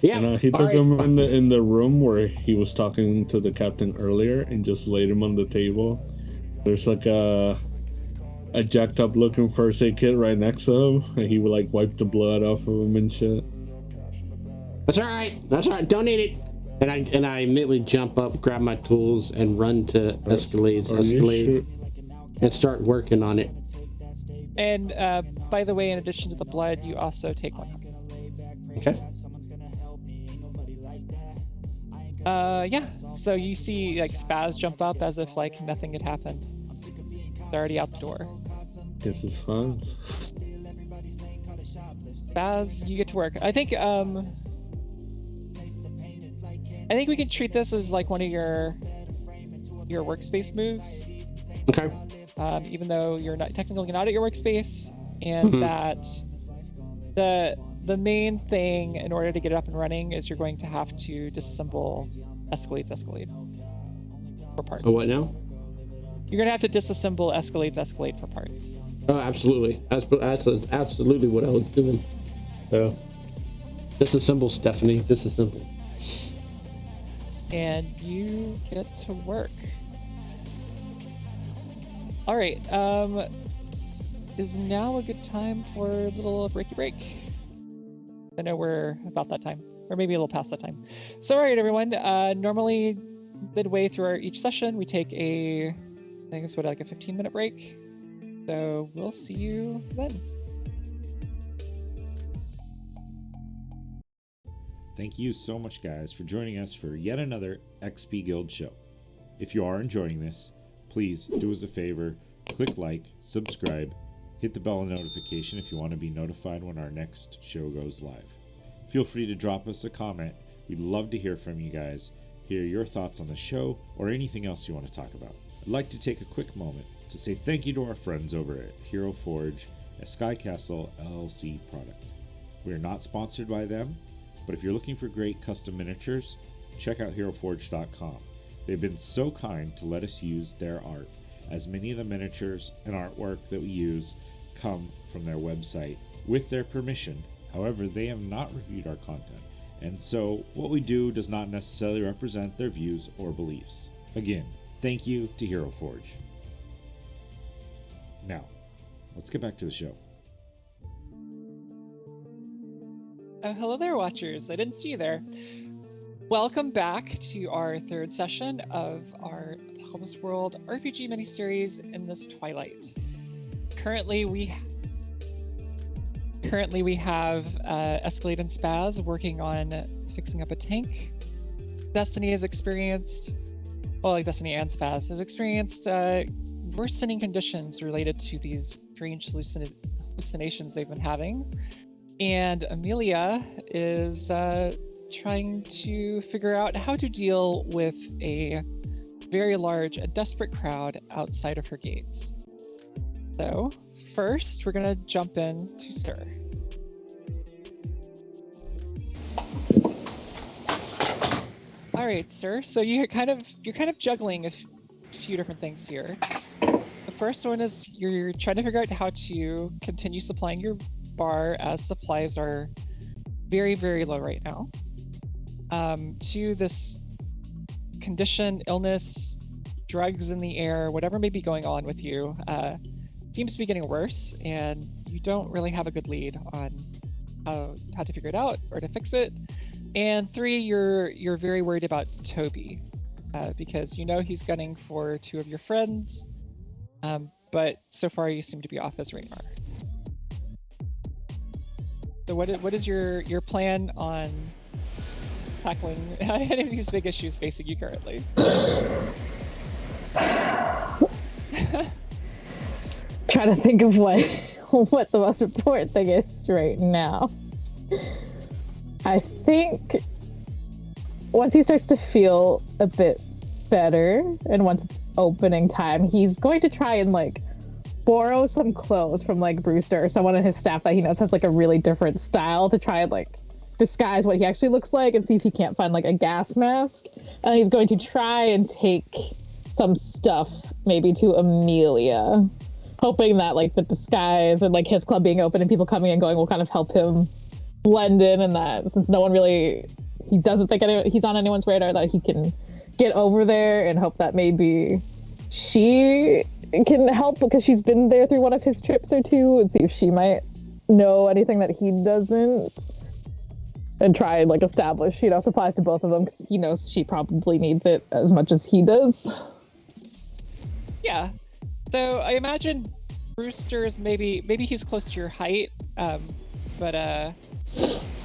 Yeah. You know, he took him in the room where he was talking to the captain earlier and just laid him on the table. There's like a jacked up looking first aid kit right next to him, and he would like wipe the blood off of him and shit. That's all right. Don't need it. And I immediately jump up, grab my tools, and run to Escalade, Sure? and start working on it. And by the way, in addition to the blood, you also take one. Okay. Yeah. So you see like Spaz jump up as if like nothing had happened. They're already out the door. This is fun. Spaz, you get to work. I think we can treat this as like one of your workspace moves. Okay. Even though you're not technically not at your workspace, and that the main thing in order to get it up and running is you're going to have to disassemble Escalade's Escalade for parts. Oh, what now? You're gonna have to disassemble Escalade's Escalade for parts. Oh, absolutely. That's absolutely what I was doing. So, disassemble, Stephanie. Disassemble. And you get to work. All right. Is now a good time for a little breaky break? I know we're about that time. or maybe a little past that time. So, all right, everyone. Normally, midway through each session, we take I think it's like a 15-minute break. So we'll see you then. Thank you so much, guys, for joining us for yet another XP Guild show. If you are enjoying this, please do us a favor, click like, subscribe, hit the bell notification if you want to be notified when our next show goes live. Feel free to drop us a comment. We'd love to hear from you guys, hear your thoughts on the show, or anything else you want to talk about. I'd like to take a quick moment to say thank you to our friends over at Hero Forge, a Sky Castle LLC product. We are not sponsored by them, but if you're looking for great custom miniatures, check out HeroForge.com. They've been so kind to let us use their art, as many of the miniatures and artwork that we use come from their website with their permission. However, they have not reviewed our content, and so what we do does not necessarily represent their views or beliefs. Again, thank you to Hero Forge. Now, let's get back to the show. Hello there, Watchers. I didn't see you there. Welcome back to our third session of our Apocalypse World RPG miniseries in this Twilight. Currently, we have Escalade and Spaz working on fixing up a tank. Destiny and Spaz has experienced worsening conditions related to these strange hallucinations they've been having. And Amelia is trying to figure out how to deal with a very large and desperate crowd outside of her gates. So first, we're gonna jump in to Sir. All right, Sir. So you're kind of juggling a few different things here. The first one is you're trying to figure out how to continue supplying your bar as supplies are very, very low right now. To this condition, illness, drugs in the air, whatever may be going on with you, seems to be getting worse, and you don't really have a good lead on how to figure it out or to fix it. And 3, you're very worried about Toby, because you know he's gunning for 2 of your friends, but so far you seem to be off his radar. So what is your plan on tackling any of these big issues facing you currently? Trying to think of what the most important thing is right now. I think once he starts to feel a bit better and once it's opening time, he's going to try and borrow some clothes from Brewster or someone in his staff that he knows has a really different style to try and disguise what he actually looks like and see if he can't find a gas mask. And he's going to try and take some stuff maybe to Amelia, hoping that the disguise and his club being open and people coming and going will kind of help him blend in, and that since no one really, he doesn't think he's on anyone's radar, that he can get over there and hope that maybe she can help because she's been there through one of his trips or two, and see if she might know anything that he doesn't, and try and establish supplies to both of them because he knows she probably needs it as much as he does. Yeah. So I imagine Brewster's maybe he's close to your height, but I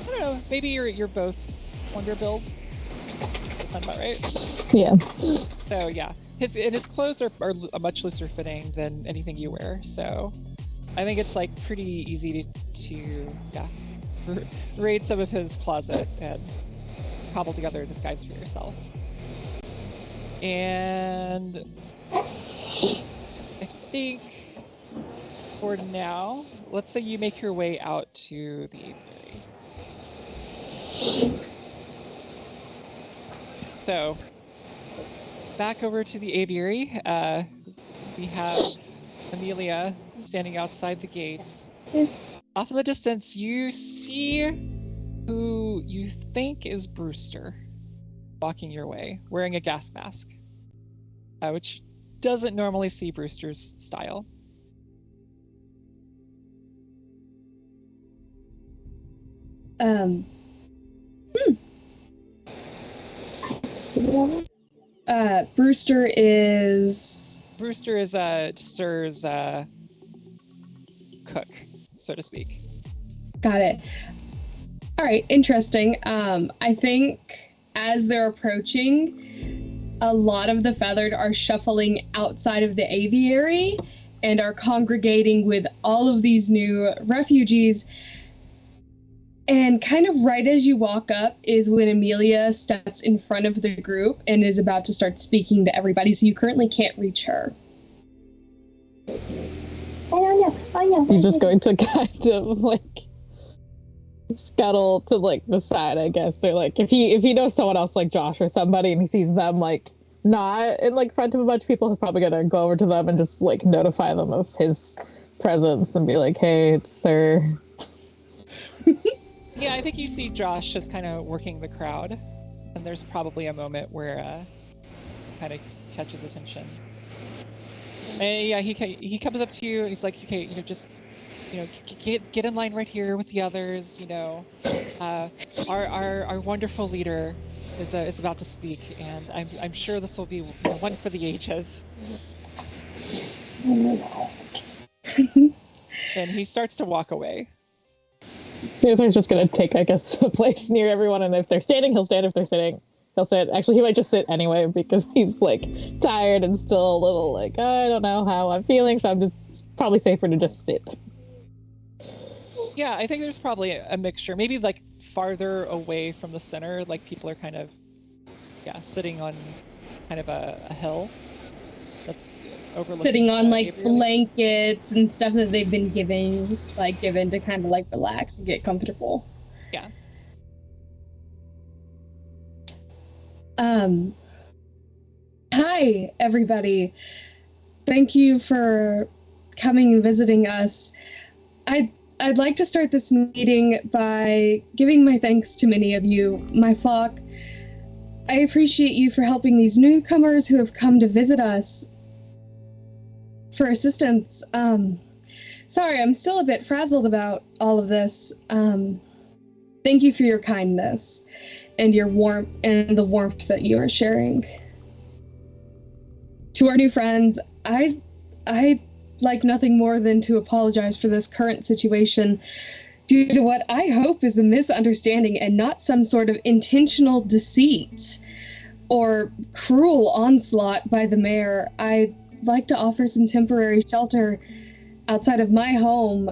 don't know. Maybe you're both slender builds. Does that sound about right? Yeah. So yeah, his clothes are much looser fitting than anything you wear. So I think it's pretty easy to raid some of his closet and cobble together a disguise for yourself. And I think for now, let's say you make your way out to the aviary. So, back over to the aviary, we have Amelia standing outside the gates. Off in the distance, you see who you think is Brewster walking your way, wearing a gas mask, which doesn't normally see Brewster's style. Brewster is Sir's cook, so to speak. Got it. All right, interesting. I think as they're approaching, a lot of the feathered are shuffling outside of the aviary and are congregating with all of these new refugees. And kind of right as you walk up is when Amelia steps in front of the group and is about to start speaking to everybody, so you currently can't reach her. He's just going to kind of like scuttle to like the side, I guess, or like if he knows someone else like Josh or somebody and he sees them like not in like front of a bunch of people, he's probably gonna go over to them and just like notify them of his presence and be like, "Hey, it's Sir." Yeah, I think you see Josh just kind of working the crowd, and there's probably a moment where kind of catches attention. And yeah, he comes up to you and he's like, "Okay, just get in line right here with the others. Our wonderful leader is about to speak, and I'm sure this will be one for the ages." And he starts to walk away. He's just gonna take, I guess, a place near everyone, and if they're standing, he'll stand. If they're sitting, he'll sit. Actually, he might just sit anyway because he's like tired and still a little like, I don't know how I'm feeling, so I'm just probably safer to just sit. Yeah, I think there's probably a mixture. Maybe like farther away from the center, like people are kind of, sitting on kind of a hill that's overlooking. Sitting on like Gabriel. Blankets and stuff that they've been given to kind of like relax and get comfortable. Yeah. Hi, everybody. Thank you for coming and visiting us. I'd like to start this meeting by giving my thanks to many of you, my flock. I appreciate you for helping these newcomers who have come to visit us for assistance. Sorry, I'm still a bit frazzled about all of this. Thank you for your kindness and your warmth and the warmth that you are sharing. To our new friends, I'd like nothing more than to apologize for this current situation due to what I hope is a misunderstanding and not some sort of intentional deceit or cruel onslaught by the mayor. I'd like to offer some temporary shelter outside of my home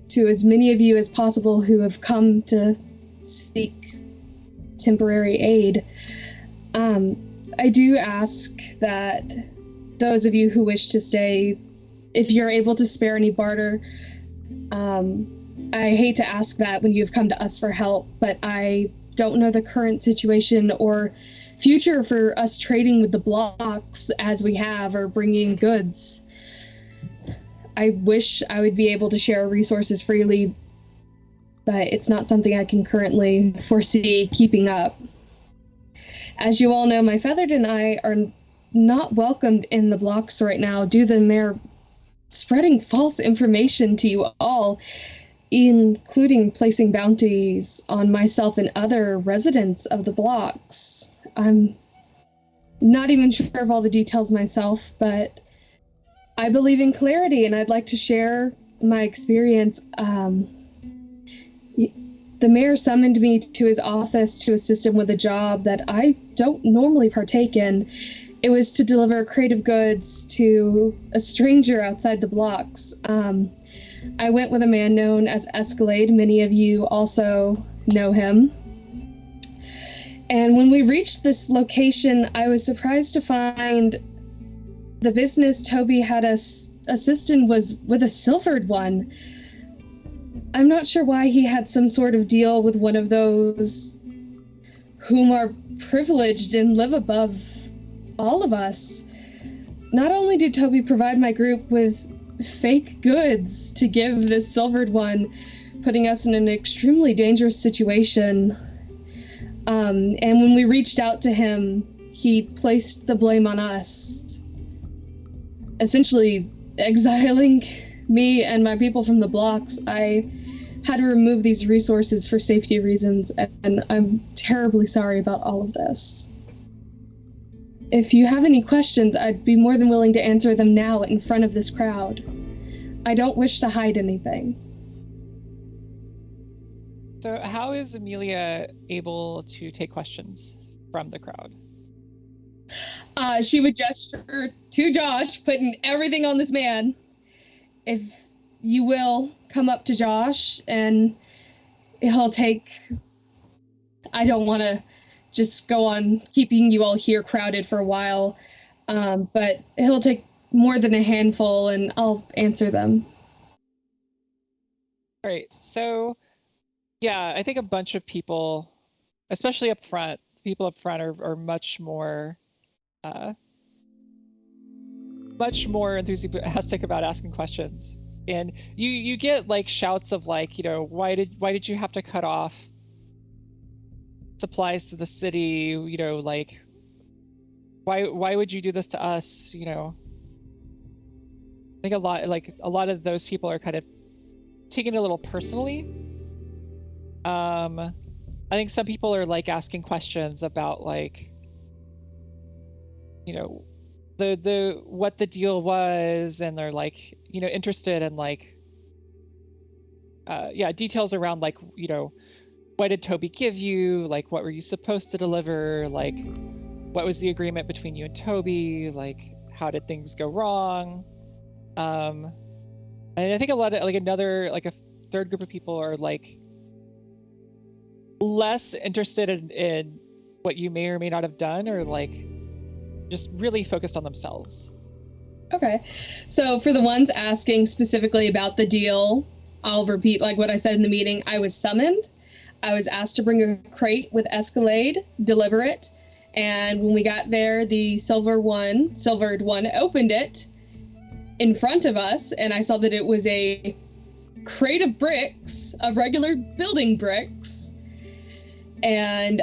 to as many of you as possible who have come to seek temporary aid. I do ask that those of you who wish to stay, if you're able to spare any barter, I hate to ask that when you've come to us for help, but I don't know the current situation or future for us trading with the blocks as we have or bringing goods. I wish I would be able to share resources freely, but it's not something I can currently foresee keeping up. As you all know, my feathered and I are not welcomed in the blocks right now due to the mayor spreading false information to you all, including placing bounties on myself and other residents of the blocks. I'm not even sure of all the details myself, but I believe in clarity and I'd like to share my experience. The mayor summoned me to his office to assist him with a job that I don't normally partake in. It was to deliver creative goods to a stranger outside the blocks. I went with a man known as Escalade. Many of you also know him. And when we reached this location, I was surprised to find the business Toby had us assist in was with a silvered one. I'm not sure why he had some sort of deal with one of those whom are privileged and live above all of us. Not only did Toby provide my group with fake goods to give this silvered one, putting us in an extremely dangerous situation. And when we reached out to him, he placed the blame on us, essentially exiling me and my people from the blocks. I had to remove these resources for safety reasons, and I'm terribly sorry about all of this. If you have any questions, I'd be more than willing to answer them now in front of this crowd. I don't wish to hide anything. So how is Amelia able to take questions from the crowd? She would gesture to Josh, putting everything on this man. If you will, come up to Josh, and he'll take... I don't want to just go on keeping you all here crowded for a while, but he'll take more than a handful, and I'll answer them. All right, so yeah, I think a bunch of people, especially up front, people up front are much more enthusiastic about asking questions. And you get like shouts of like, you know, why did you have to cut off supplies to the city? You know, like why would you do this to us? You know, I think a lot of those people are kind of taking it a little personally. I think some people are like asking questions about like, you know, the what the deal was, and they're like, you know, interested in like details around like, you know, what did Toby give you, like what were you supposed to deliver, like what was the agreement between you and Toby, like how did things go wrong. And I think a lot of like a third group of people are like less interested in what you may or may not have done, or like just really focused on themselves. Okay. So for the ones asking specifically about the deal, I'll repeat like what I said in the meeting. I was summoned. I was asked to bring a crate with Escalade, deliver it. And when we got there, the silvered one opened it in front of us, and I saw that it was a crate of bricks, of regular building bricks. And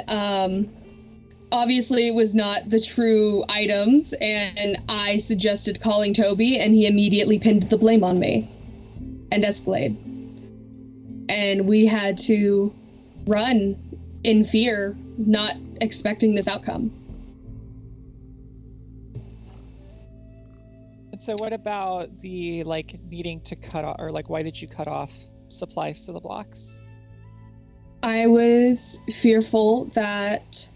obviously it was not the true items, and I suggested calling Toby, and he immediately pinned the blame on me and Escalade. And we had to run in fear, not expecting this outcome. And so what about the like needing to cut off, or like why did you cut off supplies to the blocks? I was fearful that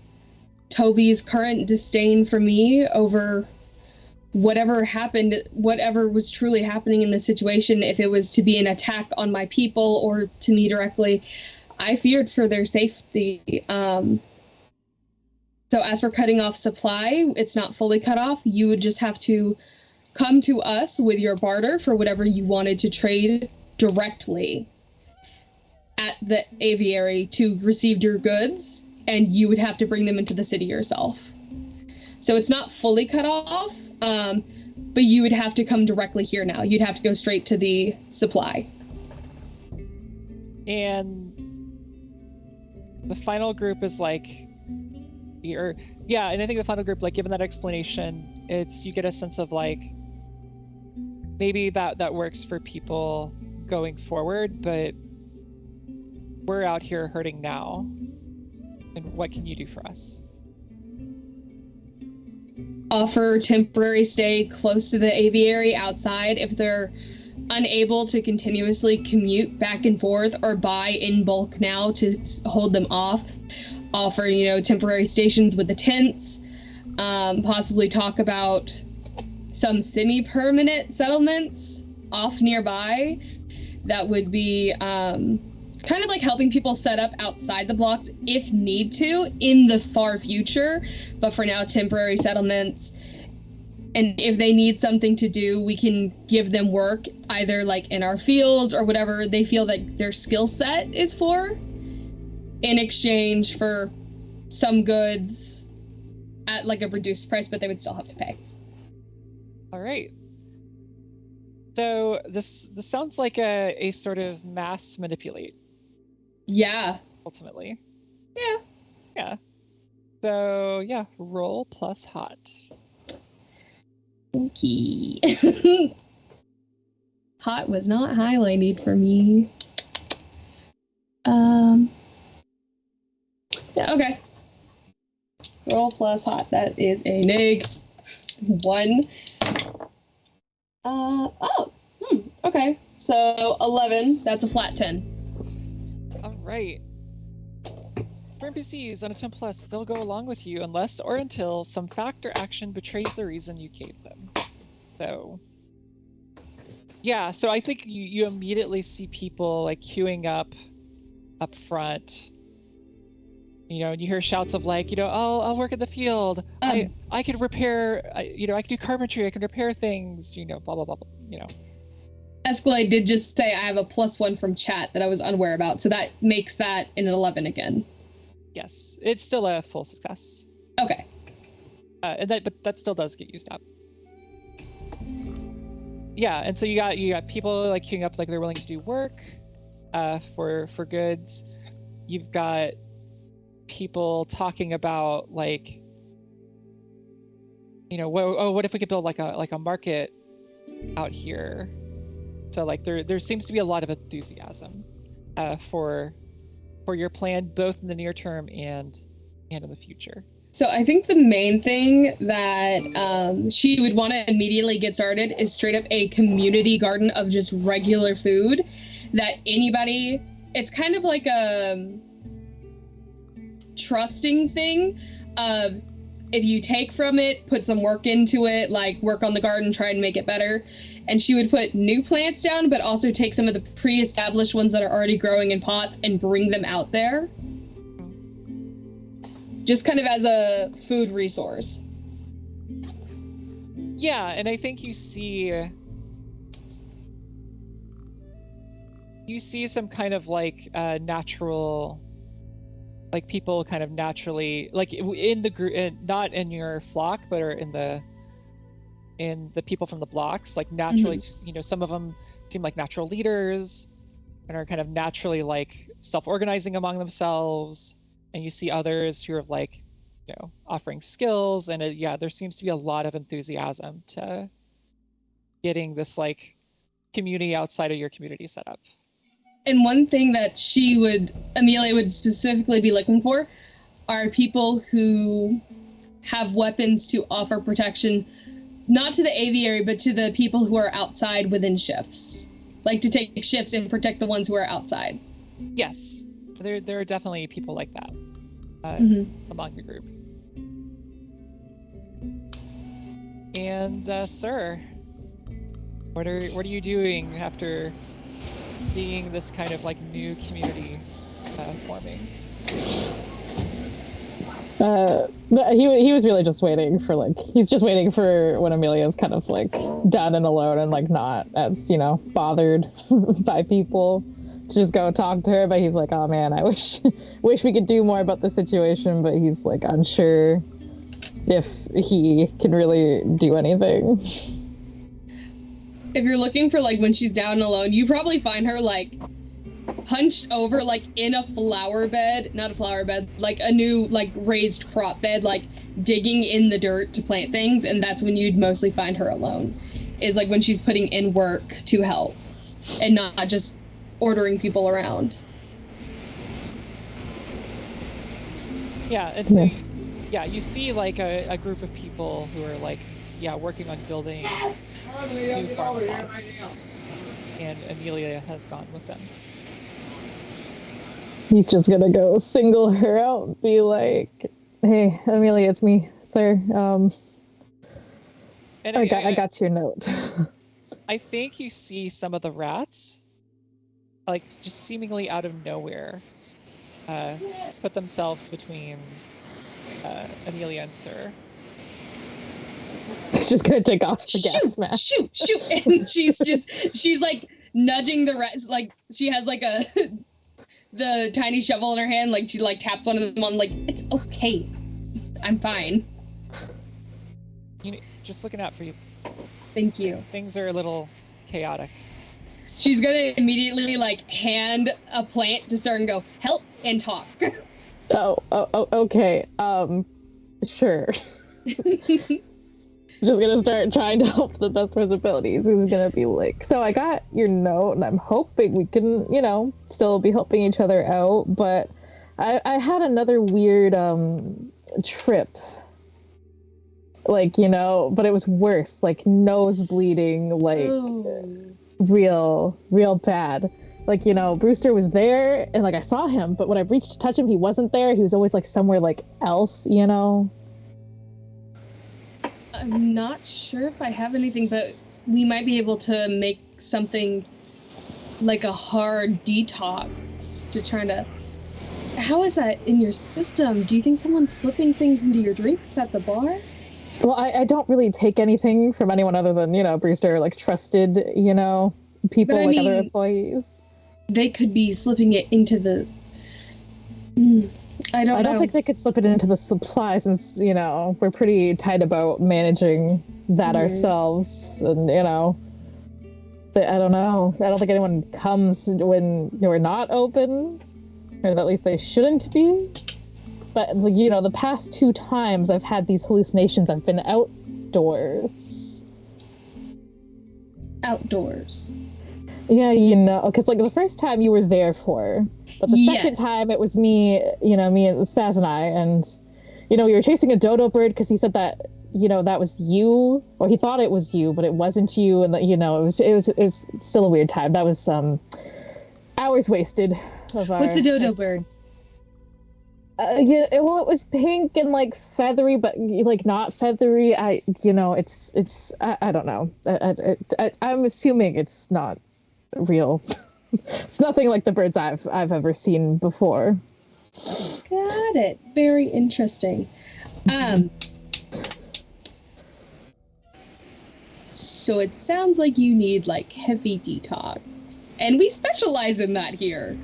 Toby's current disdain for me over whatever happened, whatever was truly happening in the situation, if it was to be an attack on my people or to me directly, I feared for their safety. So as for cutting off supply, it's not fully cut off. You would just have to come to us with your barter for whatever you wanted to trade directly at the aviary to receive your goods, and you would have to bring them into the city yourself. So it's not fully cut off, but you would have to come directly here now. You'd have to go straight to the supply. And the final group is like, and I think the final group, like given that explanation, you get a sense of like, maybe that works for people going forward, but we're out here hurting now. And what can you do for us? Offer temporary stay close to the aviary outside if they're unable to continuously commute back and forth or buy in bulk now to hold them off. Offer, temporary stations with the tents. Possibly talk about some semi-permanent settlements off nearby that would be kind of like helping people set up outside the blocks if need to in the far future, but for now, temporary settlements. And if they need something to do, we can give them work either like in our fields or whatever they feel that their skill set is for, in exchange for some goods at like a reduced price, but they would still have to pay. All right. So this sounds like a sort of mass manipulate. Yeah. Ultimately. Yeah. Yeah. So yeah, roll plus hot. Okay. Hot was not highlighted for me. Okay. Roll plus hot. That is a -1. Okay. So 11. That's a flat 10. All right. For NPCs on a 10 plus, they'll go along with you unless or until some fact or action betrays the reason you gave them. So, yeah. So I think you immediately see people like queuing up front. You know, and you hear shouts of like, you know, I'll work in the field. I can repair. I can do carpentry. I can repair things. You know, blah blah blah. Blah, you know. Escalade did just say I have a +1 from chat that I was unaware about, so that makes that an 11 again. Yes, it's still a full success. Okay. But that still does get used up. Yeah, and so you got people like queuing up like they're willing to do work, for goods. You've got people talking about like, you know, what if we could build like a market out here? So like there seems to be a lot of enthusiasm for your plan, both in the near term and in the future. So I think the main thing that she would want to immediately get started is straight up a community garden of just regular food that anybody, it's kind of like a trusting thing of if you take from it, put some work into it, like work on the garden, try and make it better. And she would put new plants down, but also take some of the pre-established ones that are already growing in pots and bring them out there. Just kind of as a food resource. Yeah, and I think you see some kind of like natural, like people kind of naturally, like in the group, not in your flock, but are in the people from the blocks, like naturally, you know, some of them seem like natural leaders and are kind of naturally like self-organizing among themselves. And you see others who are like, you know, offering skills. And there seems to be a lot of enthusiasm to getting this like community outside of your community set up. And one thing that Amelia would specifically be looking for are people who have weapons to offer protection, not to the aviary, but to the people who are outside within shifts. Like to take shifts and protect the ones who are outside. Yes, there are definitely people like that among the group. And sir, what are you doing after seeing this kind of like new community forming? He was really just waiting for when Amelia's kind of like done and alone and like not as, you know, bothered by people to just go talk to her. But he's like, oh man, I wish we could do more about the situation, but he's like unsure if he can really do anything. If you're looking for like when she's down and alone, you probably find her like hunched over like in a flower bed, not a flower bed, like a new like raised crop bed, like digging in the dirt to plant things. And that's when you'd mostly find her alone, is like when she's putting in work to help and not just ordering people around. Yeah, it's you see like a group of people who are like working on building new farm plots, and Amelia has gone with them. He's just gonna go single her out and be like, hey, Amelia, it's me, sir. I got your note. I think you see some of the rats, like just seemingly out of nowhere, put themselves between Amelia and Sir. It's just gonna take off the gas mask. Shoot! And she's like nudging the rats, like she has like the tiny shovel in her hand, like she like taps one of them on, like, it's okay, I'm fine. You know, just looking out for you. Thank you. Things are a little chaotic. She's gonna immediately like hand a plant to Sir and go, help and talk. Oh, okay. Sure. Just gonna start trying to help the best of his abilities. He's gonna be like, so I got your note and I'm hoping we can, you know, still be helping each other out, but I had another weird trip. Like, but it was worse. Like nose bleeding, like real bad. Like, Brewster was there and like I saw him, but when I reached to touch him, he wasn't there. He was always like somewhere like else, I'm not sure if I have anything, but we might be able to make something like a hard detox to try to... How is that in your system? Do you think someone's slipping things into your drinks at the bar? Well, I don't really take anything from anyone other than, Brewster, like trusted, people, like other employees. They could be slipping it into the... I don't think they could slip it into the supply since, we're pretty tight about managing that ourselves. And, I don't know. I don't think anyone comes when we're not open. Or at least they shouldn't be. But, the past 2 times I've had these hallucinations, I've been outdoors. Outdoors? Yeah, because, the first time you were there for. But the second time it was me, me and Spaz and I. And, we were chasing a dodo bird because he said that, that was you. Or he thought it was you, but it wasn't you. And, it was still a weird time. That was hours wasted. What's a dodo bird? It was pink and feathery, but not feathery. I don't know. I'm assuming it's not real. It's nothing like the birds I've ever seen before. Got it. Very interesting. So it sounds like you need heavy detox, and we specialize in that here.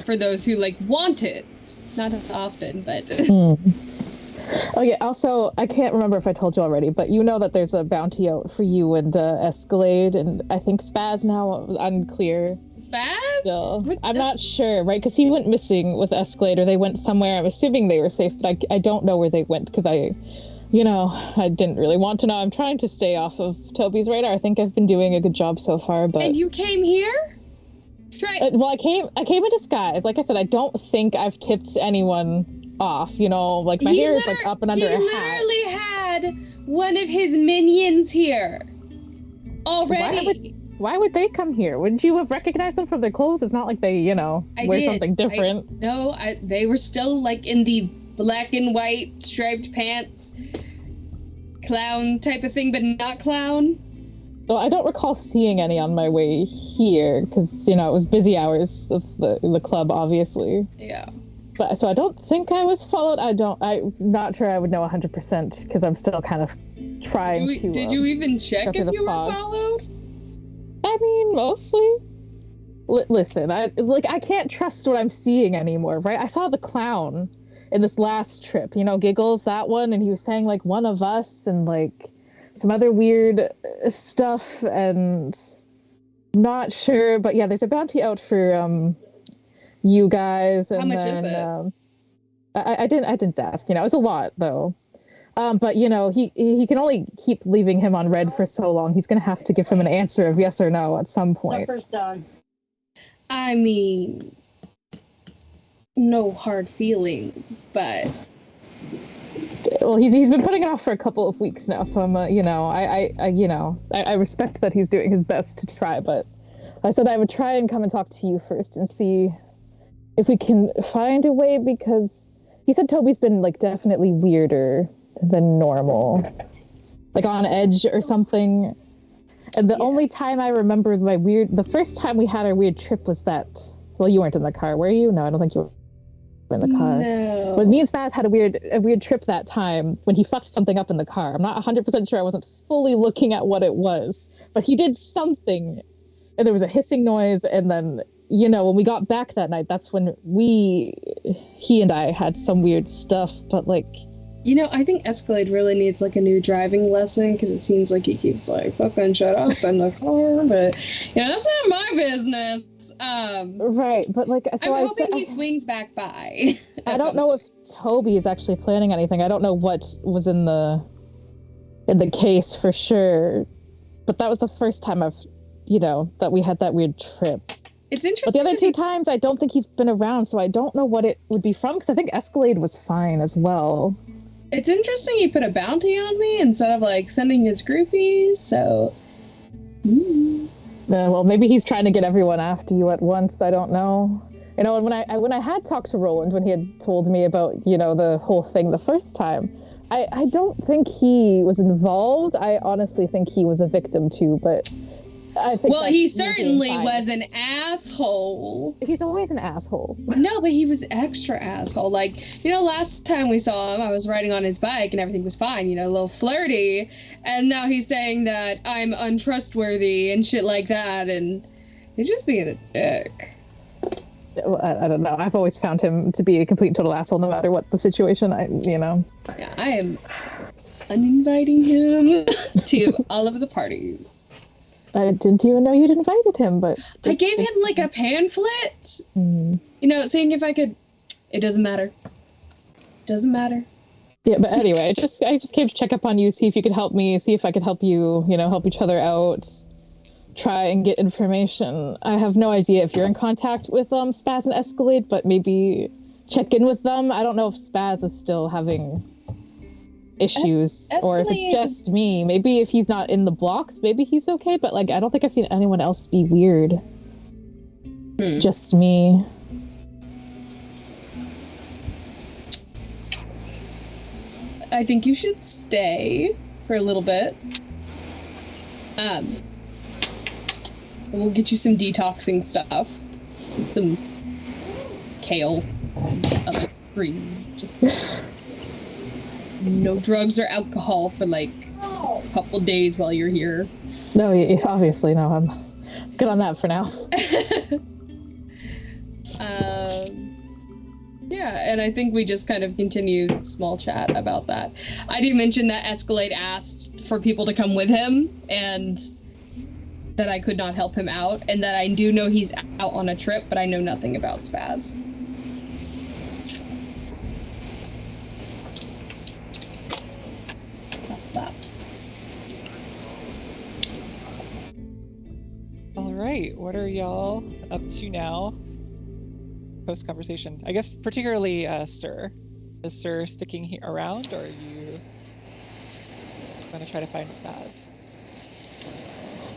For those who want it. Not often, but... Oh, yeah. Also, I can't remember if I told you already, but that there's a bounty out for you and Escalade, and I think Spaz now, unclear. Spaz? Still. I'm not sure, right? Because he went missing with Escalade, or they went somewhere. I'm assuming they were safe, but I don't know where they went, because I didn't really want to know. I'm trying to stay off of Toby's radar. I think I've been doing a good job so far, but... And you came here? Well, I came in disguise. Like I said, I don't think I've tipped anyone off. My hair is up and under a hat. He literally had one of his minions here already. So why would they come here? Wouldn't you have recognized them from their clothes? It's not like they, wear something different. They were still in the black and white striped pants, clown type of thing, but not clown. Well, I don't recall seeing any on my way here because, it was busy hours of the club, obviously. Yeah. But so I don't think I was followed. I'm not sure I would know 100% because I'm still kind of trying to. Did you even check if you were followed? I mean, mostly. Listen, I can't trust what I'm seeing anymore, right? I saw the clown in this last trip, Giggles, that one, and he was saying one of us and some other weird stuff, and not sure, but yeah, there's a bounty out for you guys. And how much is it? I didn't ask. It was a lot though. But he can only keep leaving him on red for so long. He's gonna have to give him an answer of yes or no at some point. First done. I mean, no hard feelings, but. Well, he's been putting it off for a couple of weeks now, so I'm, I respect that he's doing his best to try, but I said I would try and come and talk to you first and see if we can find a way, because he said Toby's been definitely weirder than normal, on edge or something. And the only time I remember the first time we had our weird trip was that, well, you weren't in the car, were you? No, I don't think you were in the car. No. But me and Spaz had a weird trip that time when he fucked something up in the car. I'm not 100% sure. I wasn't fully looking at what it was, but he did something, and there was a hissing noise. And then, when we got back that night, that's when he and I had some weird stuff. But I think Escalade really needs a new driving lesson, because it seems like he keeps fucking shut up in the car. But that's not my business. Right, but so I'm hoping he swings back by. I don't know if Toby is actually planning anything. I don't know what was in the case for sure, but that was the first time that we had that weird trip. It's But interesting. the other two times, I don't think he's been around, so I don't know what it would be from, because I think Escalade was fine as well. It's interesting he put a bounty on me instead of like sending his groupies, so. Well, maybe he's trying to get everyone after you at once. I don't know. You know, when I had talked to Roland, when he had told me about, you know, the whole thing the first time, I don't think he was involved. I honestly think he was a victim too, but I think. Well, he certainly was an asshole. He's always an asshole. No, but he was extra asshole. Like, you know, last time we saw him, I was riding on his bike and everything was fine, you know, a little flirty. And now he's saying that I'm untrustworthy and shit like that, and he's just being a dick. I don't know. I've always found him to be a complete and total asshole, no matter what the situation. Yeah, I am uninviting him to all of the parties. I didn't even know you'd invited him, but I gave him like a pamphlet, you know, saying if I could. It doesn't matter. Doesn't matter. Yeah, but anyway, I just came to check up on you, see if you could help me, see if I could help you, you know, help each other out. Try and get information. I have no idea if you're in contact with Spaz and Escalade, but maybe check in with them. I don't know if Spaz is still having issues or if it's just me. Maybe if he's not in the blocks, maybe he's okay, but like I don't think I've seen anyone else be weird. Just me. I think you should stay for a little bit. We'll get you some detoxing stuff. Some kale. Other greens. Just no drugs or alcohol for like a couple days while you're here. No, obviously, no. I'm good on that for now. Yeah, and I think we just kind of continued small chat about that. I do mention that Escalade asked for people to come with him, and that I could not help him out, and that I do know he's out on a trip, but I know nothing about Spaz. All right, what are y'all up to now? Post conversation, I guess, particularly Sir. Is Sir sticking around, or are you going to try to find Spaz?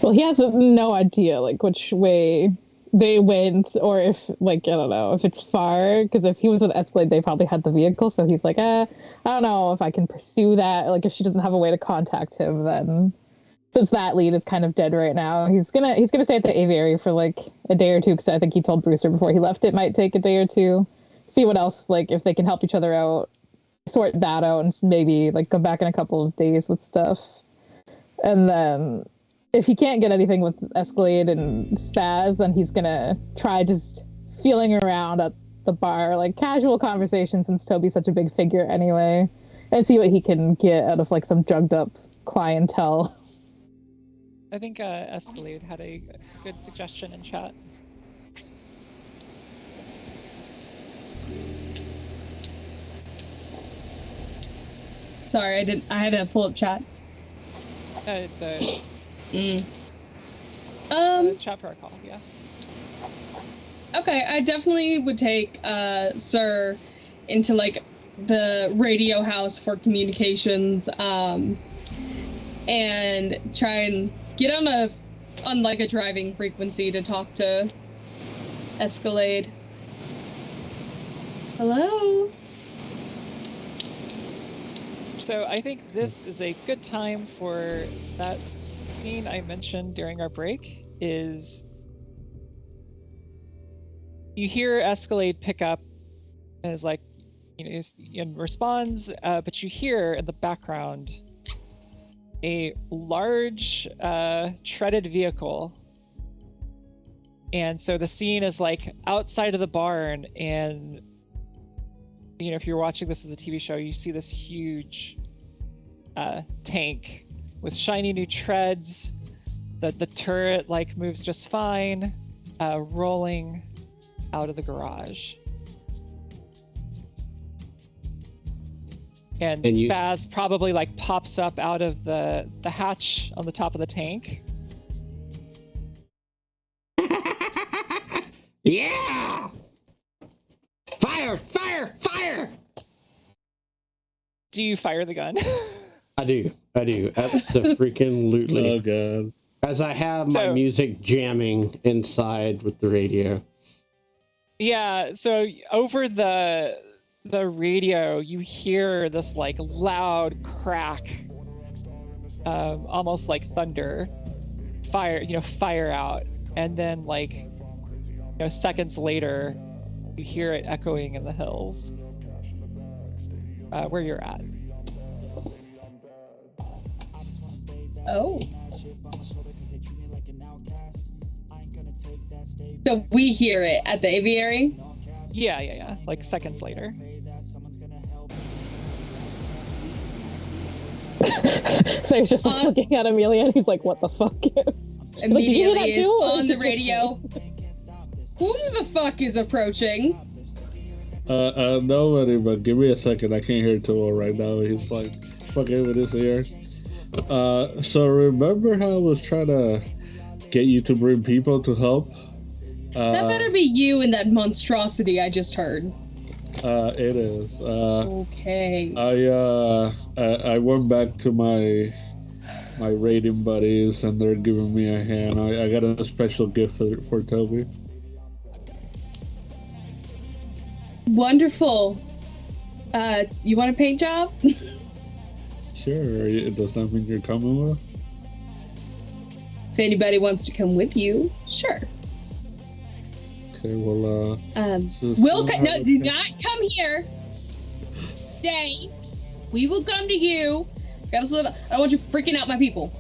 Well, he has no idea, like, which way they went, or if, like, I don't know, if it's far, because if he was with Escalade, they probably had the vehicle, so he's like, I don't know if I can pursue that, like, if she doesn't have a way to contact him, then, since that lead is kind of dead right now, he's gonna stay at the aviary for, like, a day or two, because I think he told Brewster before he left it might take a day or two, see what else, like, if they can help each other out, sort that out, and maybe, like, come back in a couple of days with stuff, and then if he can't get anything with Escalade and Spaz, then he's gonna try just feeling around at the bar, like casual conversation, since Toby's such a big figure anyway, and see what he can get out of like some drugged up clientele. I think Escalade had a good suggestion in chat. Sorry, I had to pull up chat. The chat protocol, yeah. Okay, I definitely would take Sir into like the radio house for communications, and try and get on like a driving frequency to talk to Escalade. Hello? So I think this is a good time for that scene I mentioned during our break. Is you hear Escalade pick up and is like, and responds, but you hear in the background a large treaded vehicle, and so the scene is like outside of the barn, and if you're watching this as a TV show, you see this huge tank with shiny new treads. The turret like moves just fine, rolling out of the garage. And Spaz probably like pops up out of the hatch on the top of the tank. Yeah! Fire! Fire! Fire! Do you fire the gun? I do. Absolutely. Oh god. As I have my music jamming inside with the radio. Yeah, so over the radio, you hear this like loud crack, almost like thunder, fire out, and then like seconds later, you hear it echoing in the hills where you're at. Oh. So we hear it at the aviary? Yeah. Like seconds later. So he's just looking at Amelia and he's like, what the fuck? Immediately is on the radio. Who the fuck is approaching? Nobody, but give me a second. I can't hear too well right now. He's like fucking with his ear. So remember how I was trying to get you to bring people to help? That better be you and that monstrosity I just heard. It is. Okay. I went back to my raiding buddies, and they're giving me a hand. I got a special gift for Toby. Wonderful. You want a paint job? Sure. Does that mean you're coming with? If anybody wants to come with you, sure. Okay, well, no, do not come here. Stay. We will come to you. I don't want you freaking out my people.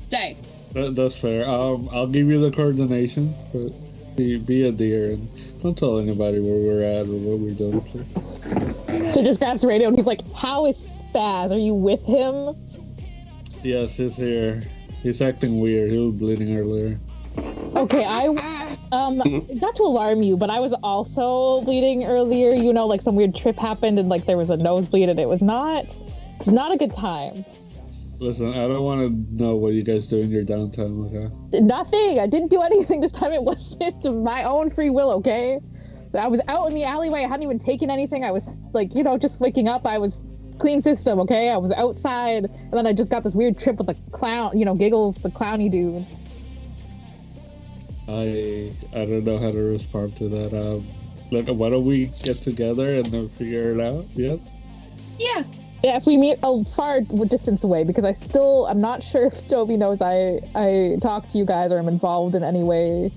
Stay. That's fair. I'll give you the coordination, but be a dear and don't tell anybody where we're at or what we're doing, please. So just grabs the radio and he's like, how is Spaz? Are you with him? Yes, he's here. He's acting weird. He was bleeding earlier. Okay, not to alarm you, but I was also bleeding earlier. Like some weird trip happened and like there was a nosebleed and it was not a good time. Listen, I don't want to know what you guys do in your downtime, okay? Nothing. I didn't do anything this time. It wasn't of my own free will, okay? I was out in the alleyway. I hadn't even taken anything. I was like, just waking up. I was clean system, okay? I was outside, and then I just got this weird trip with the clown, Giggles, the clowny dude. I don't know how to respond to that. Look, why don't we get together and then figure it out? Yes? Yeah. Yeah, if we meet a far distance away, because I'm not sure if Toby knows I talk to you guys or I'm involved in any way.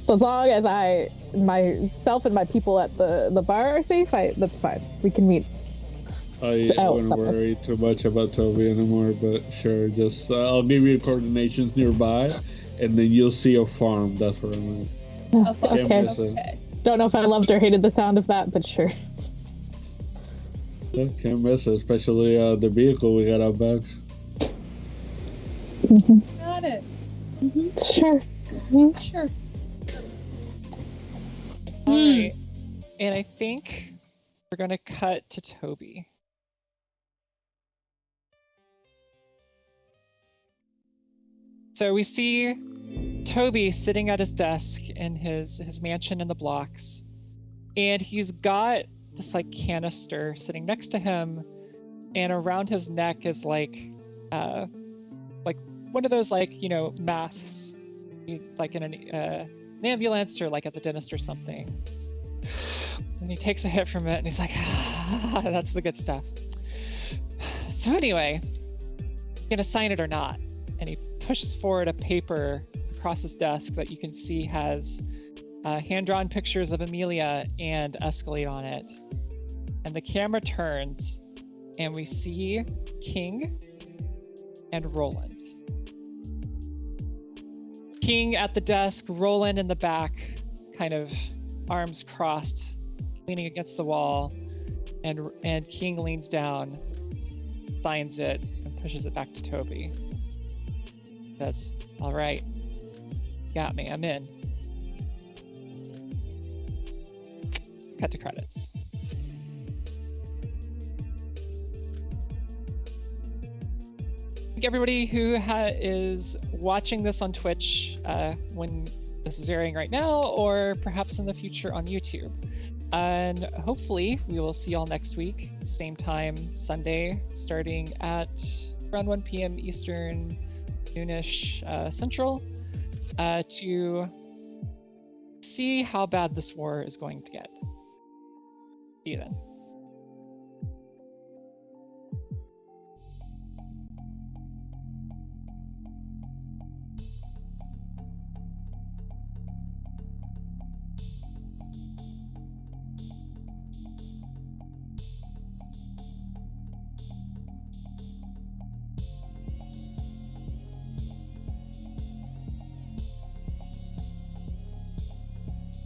So as long as myself and my people at the bar are safe, that's fine. We can meet. I wouldn't worry too much about Toby anymore, but sure, just I'll give you coordinations nearby, and then you'll see a farm. That's where I'm at. Okay. Don't know if I loved or hated the sound of that, but sure. Yeah, can't miss it, especially the vehicle we got out back. Mm-hmm. Got it. Mm-hmm. Sure. Mm-hmm. Sure. All right. And I think we're going to cut to Toby. So we see Toby sitting at his desk in his mansion in the blocks, and he's got this like canister sitting next to him, and around his neck is like one of those masks, like in an ambulance or like at the dentist or something. And he takes a hit from it, and he's like, that's the good stuff. So anyway, gonna sign it or not? And he pushes forward a paper across his desk that you can see has hand-drawn pictures of Amelia and Escalade on it. And the camera turns, and we see King and Roland. King at the desk, Roland in the back, kind of arms crossed, leaning against the wall, and King leans down, signs it, and pushes it back to Toby. Says, all right, got me, I'm in. Cut to credits. I think everybody who is watching this on Twitch, when this is airing right now, or perhaps in the future on YouTube. And hopefully we will see y'all next week, same time, Sunday, starting at around 1 p.m. Eastern, noonish Central, to see how bad this war is going to get. See you then.